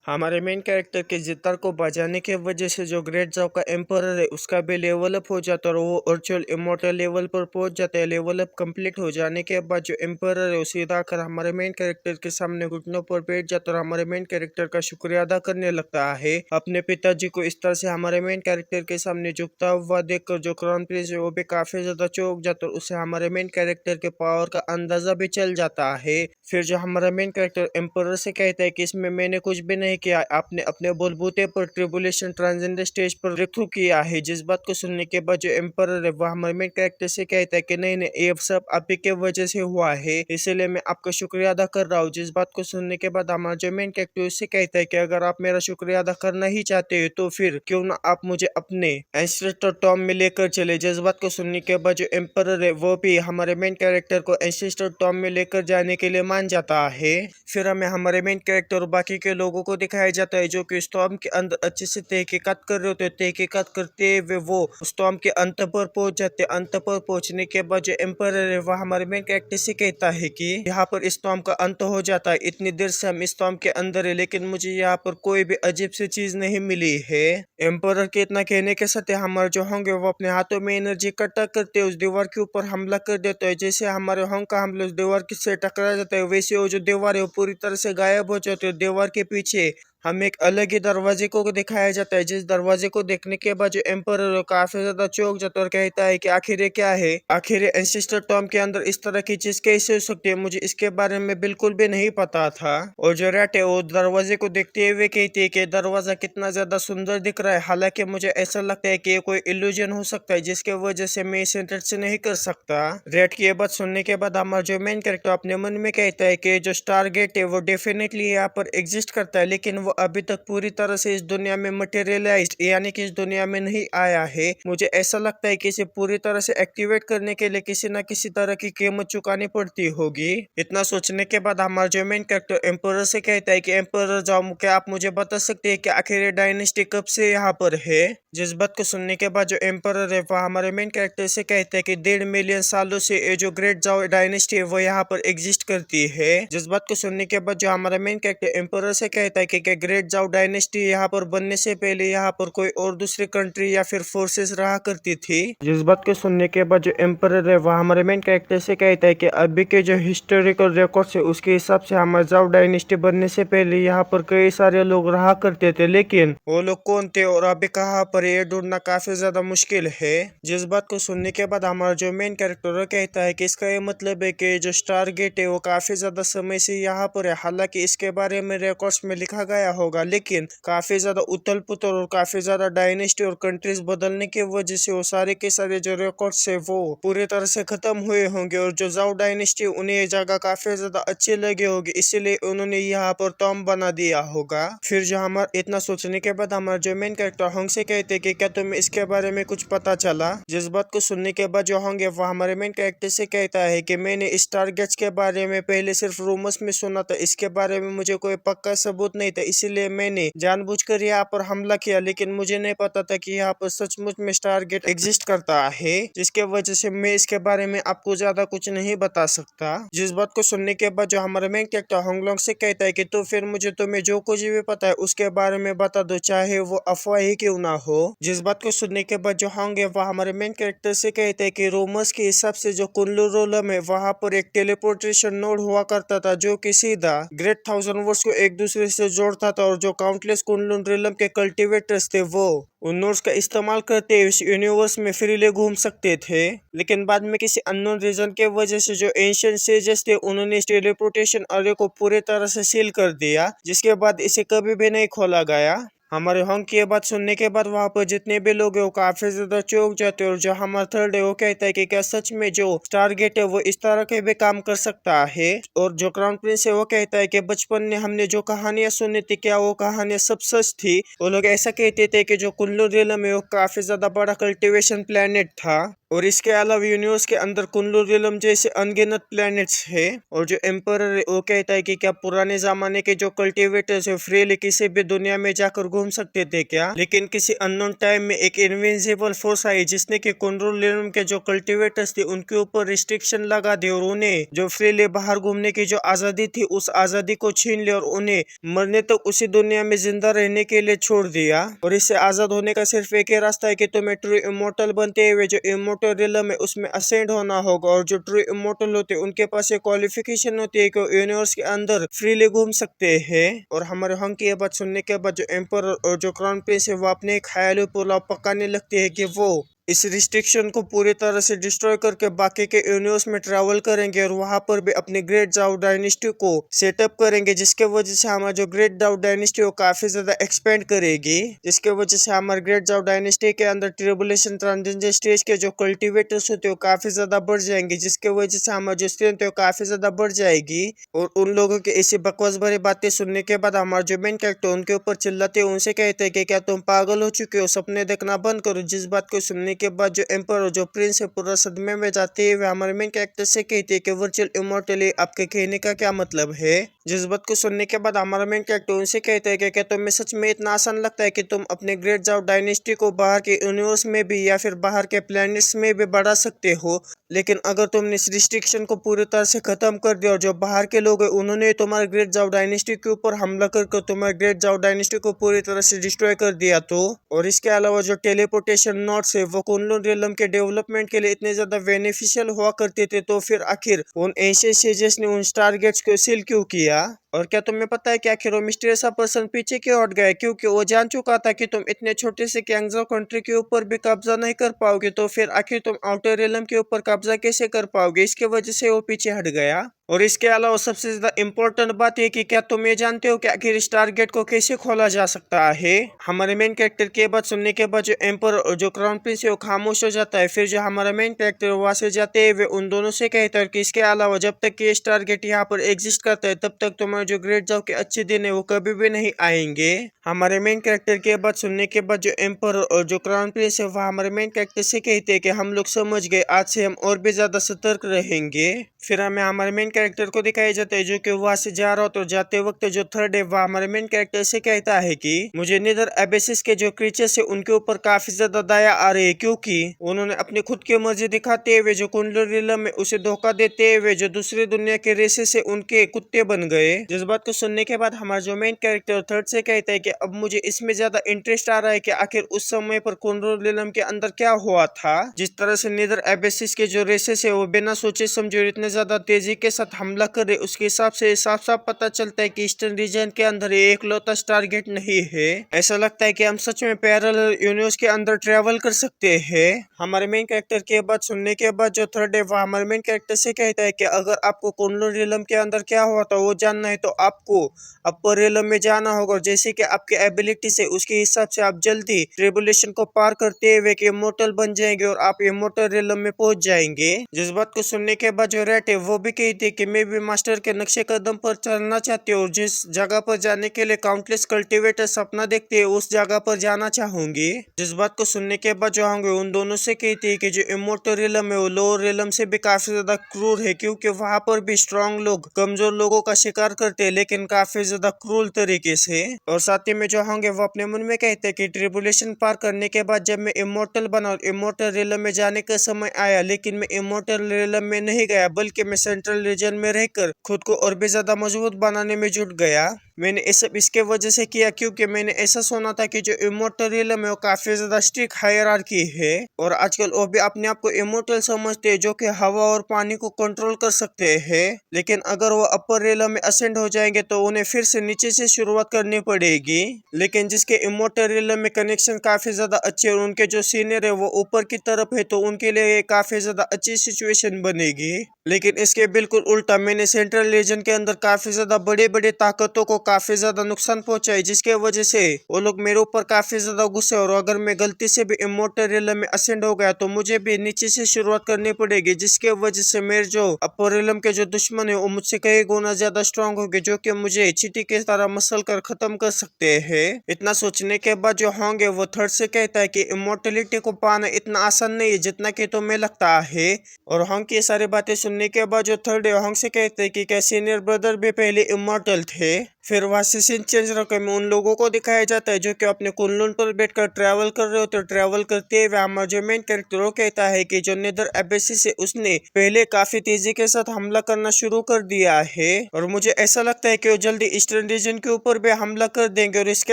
हमारे main character के जितर को बचाने की वजह से जो ग्रेट जाव का एम्परर है उसका भी लेवल अप हो जाता है और वो वर्चुअल इमोर्टल लेवल पर पहुंच जाता है। लेवल अप कंप्लीट हो जाने के बाद जो एम्परर है वो सीधा आकर हमारे मेन कैरेक्टर के सामने घुटनों पर बैठ जाता है और हमारे मेन कैरेक्टर का शुक्रिया अदा करने लगता है। अपने पिताजी को इस तरह से हमारे मेन कैरेक्टर के सामने झुकता हुआ देखकर जो क्राउन प्रिंस है वो भी काफी ज्यादा चौंक जाता है। उसे हमारे मेन कैरेक्टर के पावर का अंदाजा भी चल जाता है। फिर जो हमारा मेन कैरेक्टर एम्परर से कहता है कि इसमें मैंने कुछ भी नहीं किया, आपने अपने बलबूते पर ट्रिबुलेशन ट्रांसजेंडर स्टेज पर ब्रेक थ्रू किया है। जिस बात को सुनने के बाद जो एम्परर है वह हमारे मेन कैरेक्टर से कहता है कि नहीं नहीं, ये सब आप ही के वजह से हुआ है, इसलिए मैं आपका शुक्रिया अदा कर रहा हूँ। जिस बात को सुनने के बाद हमारा जो मेन कैरेक्टर उससे कहता है कि अगर आप मेरा शुक्रिया अदा करना ही चाहते हो तो फिर क्यों ना आप मुझे अपने एंसेस्टर टॉम में लेकर चले। जिस बात को सुनने के बाद जो एम्परर है वो भी हमारे मेन कैरेक्टर को एंसेस्टर टॉम में लेकर जाने के लिए मान जाता है। फिर हमें हमारे मेन कैरेक्टर और बाकी के लोगों को दिखाया जाता है जो कि स्टॉर्म के अंदर अच्छे से तहकीकात कर रहे होते हैं। तहकीकात करते हुए वो स्टॉर्म के अंत पर पहुंच जाते हैं। अंत पर पहुंचने के बाद जो एम्परर है वह हमारे मेन कैरेक्टर से कहता है कि यहाँ पर स्टॉर्म का अंत हो जाता है। इतनी देर से हम स्टॉर्म के अंदर है लेकिन मुझे यहाँ पर कोई भी अजीब सी चीज नहीं मिली है। एम्परर के इतना कहने के साथ हमारे जो होंगे वो अपने हाथों में एनर्जी इकट्ठा करते उस दीवार के ऊपर हमला कर देते हैं। जैसे हमारे होंग का हमला उस दीवार से टकरा जाता है वैसे वो जो दीवार है वो पूरी तरह से गायब हो जाती है। दीवार के पीछे हमें एक अलग ही दरवाजे को दिखाया जाता है। जिस दरवाजे को देखने के बाद जो एम्परर काफी ज्यादा चौंक जाता है और कहता है कि आखिर ये क्या है, आखिर ये एंसेस्टर टॉम के अंदर इस तरह की चीज कैसे हो सकती है, मुझे इसके बारे में बिल्कुल भी नहीं पता था। और जो रैट है वो दरवाजे को देखते हुए कहती है कि दरवाजा कितना ज्यादा सुंदर दिख रहा है, हालांकि मुझे ऐसा लगता है कि ये कोई इल्यूजन हो सकता है जिसके वजह से मैं इसे टच नहीं कर सकता। रैट की ये बात सुनने के बाद हमारा जो मेन कैरेक्टर अपने मन में कहता है कि जो स्टार गेट है वो डेफिनेटली यहाँ पर एग्जिस्ट करता है लेकिन वो अभी तक पूरी तरह से इस दुनिया में मटेरियलाइज्ड यानी कि इस दुनिया में नहीं आया है। मुझे ऐसा लगता है कि इसे पूरी तरह से एक्टिवेट करने के लिए किसी न किसी तरह की कीमत चुकानी पड़ती होगी। इतना सोचने के बाद हमारा जो मेन कैरेक्टर एम्परर से कहता है कि एम्परर जाओ, क्या आप मुझे बता सकते हैं कि आखिर ये डायनेस्टी कब से यहाँ पर है। जिस बात को सुनने के बाद जो एम्परर है वह हमारे मेन कैरेक्टर से कहते हैं कि 1.5 मिलियन सालों से ये जो ग्रेट जाओ डायनेस्टी है वो यहाँ पर एग्जिस्ट करती है। जिस बात को सुनने के बाद जो हमारा मेन कैरेक्टर एम्परर से कहता है कि ग्रेट जाओ डायनेस्टी यहाँ पर बनने से पहले यहाँ पर कोई और दूसरी कंट्री या फिर फोर्सेस रहा करती थी। जिस बात को सुनने के बाद जो एम्परर है वह हमारे मेन कैरेक्टर से कहता है कि अभी के जो हिस्टोरिकल रिकॉर्ड्स है उसके हिसाब से हमारे जाओ डायनेस्टी बनने से पहले यहाँ पर कई सारे लोग रहा करते थे, लेकिन वो लोग कौन थे और अभी कहाँ पर ये ढूंढना काफी ज्यादा मुश्किल है। जिस बात को सुनने के बाद हमारा जो मेन कैरेक्टर कहता है कि इसका ये मतलब है कि जो स्टार गेट है वो काफी ज्यादा समय से यहाँ पर है, हालांकि इसके बारे में रिकॉर्ड्स में लिखा गया होगा लेकिन काफी ज्यादा उथल पुथल और काफी ज्यादा डायनेस्टी और कंट्रीज बदलने की वजह से वो सारे के सारे जो रिकॉर्ड्स है वो पूरी तरह से खत्म हुए होंगे और जो जाओ डायनेस्टी उन्हें ये जगह काफी ज्यादा अच्छी लगी होगी, इसीलिए उन्होंने यहाँ पर टॉम बना दिया होगा। फिर जो हमारा इतना सोचने के बाद हमारा जो मेन कैरेक्टर होंग से कहते हैं कि क्या तुम्हें इसके बारे में कुछ पता चला। जिस बात को सुनने के बाद जो होंगे वो हमारे मेन कैरेक्टर से कहता है कि मैंने स्टार गेट्स के बारे में पहले सिर्फ रूमर्स में सुना था, इसके बारे में मुझे कोई पक्का सबूत नहीं था, इसीलिए मैंने जानबूझकर यहाँ पर हमला किया, लेकिन मुझे नहीं पता था कि यहाँ पर सचमुच में स्टार गेट एग्जिस्ट करता है, जिसके वजह से मैं इसके बारे में आपको ज्यादा कुछ नहीं बता सकता। जिस बात को सुनने के बाद जो हमारे मेन कैरेक्टर होंगलोंग से कहता है कि तो फिर मुझे तुम्हें जो कुछ भी पता है उसके बारे में बता दो, चाहे वो अफवाह ही क्यों ना हो। जिस बात को सुनने के बाद जो होंगे वह हमारे मेन कैरेक्टर से कहते हैं कि रोमर्स के हिसाब से जो कुल्लू रोलम है वहां पर एक टेलीपोर्टेशन नोड हुआ करता था जो कि सीधा ग्रेट थाउजेंड वर्ड्स को एक दूसरे से जोड़ता था और जो काउंटलेस कुनलुन रिलम के कल्टीवेटर्स थे वो उन नोड्स का इस्तेमाल करते हुए इस यूनिवर्स में फ्रीली घूम सकते थे। लेकिन बाद में किसी अननोन रीजन के वजह से जो एंशिएंट सेजेस थे उन्होंने इस टेलीपोर्टेशन अर्रे को पूरी तरह से सील कर दिया, जिसके बाद इसे कभी भी नहीं खोला गया। हमारे होंग की ये बात सुनने के बाद वहां पर जितने भी लोग हैं वो काफी ज्यादा चौंक जाते हैं और जो हमारा थर्ड है वो कहता है कि क्या सच में जो टारगेट है वो इस तरह के भी काम कर सकता है। और जो क्राउन प्रिंस है वो कहता है कि बचपन में हमने जो कहानियां सुनी थी क्या वो कहानियां सब सच थी। वो लोग ऐसा कहते थे कि जो कुल्लू रिलम है वो काफी ज्यादा बड़ा कल्टीवेशन प्लेनेट था और इसके अलावा यूनिवर्स के अंदर कुंडू रिलम जैसे अनगिनत प्लैनेट्स है। और जो एम्परर है वो कहता है कि क्या पुराने जमाने के जो कल्टिवेटर्स है फ्रीली किसी भी दुनिया में जाकर घूम सकते थे क्या, लेकिन किसी अननोन टाइम में एक इनविजिबल फोर्स आई जिसने कि कुंडू रिलम के जो कल्टिवेटर्स थे उनके ऊपर रिस्ट्रिक्शन लगा दी और उन्हें जो फ्रीली बाहर घूमने की जो आजादी थी उस आजादी को छीन लिया और उन्हें मरने तक उसी दुनिया में जिंदा रहने के लिए छोड़ दिया। और इससे आजाद होने का सिर्फ एक ही रास्ता है कि तुम्हें ट्रू इमोर्टल बनते हुए जो इमोर्टल रिलम है उसमें असेंड होना होगा। और जो ट्रू इमोर्टल होते हैं उनके पास एक क्वालिफिकेशन होती है कि यूनिवर्स के अंदर फ्रीली घूम सकते हैं। और हमारे हंग की ये बात सुनने के बाद जो एम्पर और जो क्राउन प्रिंस है वो अपने ख्यालों पुलाव पकाने लगते हैं कि वो इस रिस्ट्रिक्शन को पूरी तरह से डिस्ट्रॉय करके बाकी के यूनिवर्स में ट्रैवल करेंगे और वहां पर भी अपनी ग्रेट जाओ डायनेस्टी को सेटअप करेंगे, जिसके वजह से हमारा जो ग्रेट जाओ डायनेस्टी वो काफी ज्यादा एक्सपेंड करेगी। जिसके वजह से हमारे ग्रेट जाओ डायनेस्टी के अंदर ट्रिबुलेशन ट्रांजिशन स्टेज के जो कल्टिवेटर्स होते हैं वो काफी ज्यादा बढ़ जाएंगे, जिसके वजह से हमारी जो स्ट्रेंथ है वो काफी ज्यादा बढ़ जाएगी। और उन लोगों की ऐसी बकवास भरी बातें सुनने के बाद हमारे जो मेन कैरेक्टर उनके ऊपर चिल्लाते उनसे कहते हैं कि क्या तुम पागल हो चुके हो, सपने देखना बंद करो। जिस बात को सुनने के बाद जो एम्पर और जो प्रिंस है पूरा सदमे में जाते हुए हमारे मेन कैरेक्टर से कहते हैं कि वर्चुअल इमोर्टली आपके कहने का क्या मतलब है। जिस बात को सुनने के बाद हमारा मेन कैरेक्टर उनसे कहता है कि क्या तुम्हें सच में इतना आसान लगता है कि तुम अपने ग्रेट जाओ डायनेस्टी को बाहर के यूनिवर्स में भी या फिर बाहर के प्लैनेट्स में भी बढ़ा सकते हो, लेकिन अगर तुमने इस रिस्ट्रिक्शन को पूरी तरह से खत्म कर दिया और जो बाहर के लोग हैं उन्होंने तुम्हारे ग्रेट जाओ डायनेस्टी के ऊपर हमला करके तुम्हारे ग्रेट जाओ डायनेस्टी को पूरी तरह से डिस्ट्रॉय कर दिया तो। और इसके अलावा जो टेलीपोर्टेशन नॉट्स है वो कुनलुन रियलम के डेवलपमेंट के लिए इतने ज्यादा बेनिफिशियल हुआ करते थे, तो फिर आखिर उन एंशिएंट सेजेस ने उन स्टारगेट्स को सील क्यों किया। और क्या तुम्हें पता है कि आखिर वो मिस्टीरियस पर्सन पीछे क्यों हट गया, क्योंकि वो जान चुका था कि तुम इतने छोटे से कैंगजो कंट्री के ऊपर भी कब्जा नहीं कर पाओगे, तो फिर आखिर तुम आउटर रियलम के ऊपर कब्जा कैसे कर पाओगे। इसके वजह से वो पीछे हट गया। और इसके अलावा सबसे ज्यादा इम्पोर्टेंट बात है कि क्या तुम ये जानते हो कि आखिर इस टारगेट को कैसे खोला जा सकता है। हमारे मेन कैरेक्टर की बात सुनने के बाद जो एम्पर और जो क्राउन प्रिंस है वो खामोश हो जाता है। फिर जो हमारा मेन कैरेक्टर वहां से जाते हुए उन दोनों से कहता है कि इसके अलावा जब तक कि इस टारगेट यहाँ पर एग्जिस्ट करता है तब तक तुम्हारे जो ग्रेट जाओ के अच्छे दिन है वो कभी भी नहीं आएंगे। हमारे मेन कैरेक्टर की बात सुनने के बाद जो एम्पर और जो क्राउन प्रिंस है वह हमारे मेन कैरेक्टर से कहते हैं कि हम लोग समझ गए, आज से हम और भी ज्यादा सतर्क रहेंगे। फिर हमें हमारे मेन कैरेक्टर को दिखाया जाता है जो कि वहां से जा रहा हो, तो जाते वक्त जो थर्ड है वह हमारे मेन कैरेक्टर से कहता है कि मुझे नीदर एबेसिस के जो क्रीचर्स है उनके ऊपर काफी ज्यादा दया आ रही है, क्योंकि उन्होंने अपनी खुद की मर्जी दिखाते हुए जो कुंडलीलम है उसे धोखा देते हुए जो दूसरी दुनिया के रेसे से उनके कुत्ते बन गए। जिस बात को सुनने के बाद हमारा जो मेन कैरेक्टर थर्ड से कहता है कि अब मुझे इसमें ज्यादा इंटरेस्ट आ रहा है कि आखिर उस समय पर कुंडलीलम के अंदर क्या हुआ था। जिस तरह से नीदर एबेसिस के जो रेसेस है वो बिना सोचे समझे इतने ज्यादा तेजी के साथ हमला करे, उसके हिसाब से साफ साफ पता चलता है कि ईस्टर्न रीजन के अंदर एक लौता टारगेट नहीं है। ऐसा लगता है कि हम सच में पैरेलल यूनिवर्स के अंदर ट्रेवल कर सकते हैं। हमारे मेन कैरेक्टर की बात सुनने के बाद जो थर्ड है वह हमारे मेन कैरेक्टर से कहता है कि अगर आपको कुंडलिनी रियलम के अंदर क्या हुआ था वो जानना है तो आपको अपर रियलम में जाना होगा, और जैसे कि आपकी एबिलिटी से उसके हिसाब से आप जल्दी ट्रिबुलेशन को पार करते हुए इमोर्टल बन जाएंगे और आप इमोर्टल रियलम में पहुंच जाएंगे। जिस बात को सुनने के बाद जो रेट है वो भी कहती है कि मैं भी मास्टर के नक्शे कदम पर चलना चाहती हूँ, जिस जगह पर जाने के लिए काउंटलेस कल्टीवेटर सपना देखते हैं उस जगह पर जाना चाहूंगी। जिस बात को सुनने के बाद जो होंगे उन दोनों से कहती है कि जो इमोर्टल रियलम है वो लोअर रियलम से भी काफी ज्यादा क्रूर है, क्योंकि वहां पर भी स्ट्रॉन्ग लोग कमजोर लोगों का शिकार करते हैं, लेकिन काफी ज्यादा क्रूर तरीके से। और साथ ही में जो होंगे वो अपने मन में कहते हैं कि ट्रिबुलेशन पार करने के बाद जब मैं इमोर्टल बना और इमोर्टल रियलम में जाने का समय आया, लेकिन मैं इमोर्टल रियलम में नहीं गया बल्कि मैं सेंट्रल रीजन में रहकर खुद को और भी ज्यादा मजबूत बनाने में जुट गया। मैंने ये सब इसके वजह से किया क्योंकि मैंने ऐसा सुना था कि जो इमोर्टल रियलम है वो काफी ज्यादा स्ट्रिक्ट हायरार्की है, और आजकल वो भी अपने आप को इमोर्टल समझते हैं जो कि हवा और पानी को कंट्रोल कर सकते हैं, लेकिन अगर वो अपर रियलम में असेंड हो जाएंगे तो उन्हें फिर से नीचे से शुरुआत करनी पड़ेगी। लेकिन जिसके इमोर्टल रियलम में कनेक्शन काफी ज्यादा अच्छे और उनके जो सीनियर है वो ऊपर की तरफ है, तो उनके लिए काफी ज्यादा अच्छी सिचुएशन बनेगी। लेकिन इसके बिल्कुल उल्टा मैंने सेंट्रल रीजन के अंदर काफी ज्यादा बड़े बड़े ताकतों को काफी ज्यादा नुकसान पहुंचाई, जिसके वजह से वो लोग मेरे ऊपर काफी ज्यादा गुस्से। और अगर मैं गलती से भी इमोर्टल रिलम में असेंड हो गया तो मुझे भी नीचे से शुरुआत करनी पड़ेगी, जिसके वजह से मेरे जो अपर रिलम के जो दुश्मन है वो मुझसे कई गुना ज्यादा स्ट्रांग हो गए, जो कि मुझे चींटी की तरह मसल कर खत्म कर सकते हैं। इतना सोचने के बाद जो होंगे वो थर्ड से कहता है कि इमोर्टलिटी को पाना इतना आसान नहीं है जितना कि तुम्हें लगता है। और होंग की सारी बातें सुनने के बाद जो थर्ड है होंग से कहते हैं कि क्या सीनियर ब्रदर भी पहले इमोर्टल थे। फिर वहां से सीन चेंज होकर में उन लोगों को दिखाया जाता है जो कि अपने कुनलुन पर बैठकर ट्रैवल कर रहे होते हैं। ट्रैवल करते हुए हमारा जो मेन कैरेक्टर वो कहता है कि जो नेदर एबेसी से उसने पहले काफी तेजी के साथ हमला करना शुरू कर दिया है, और मुझे ऐसा लगता है कि वो जल्दी ईस्टर्न रीजन के ऊपर भी हमला कर देंगे। और इसके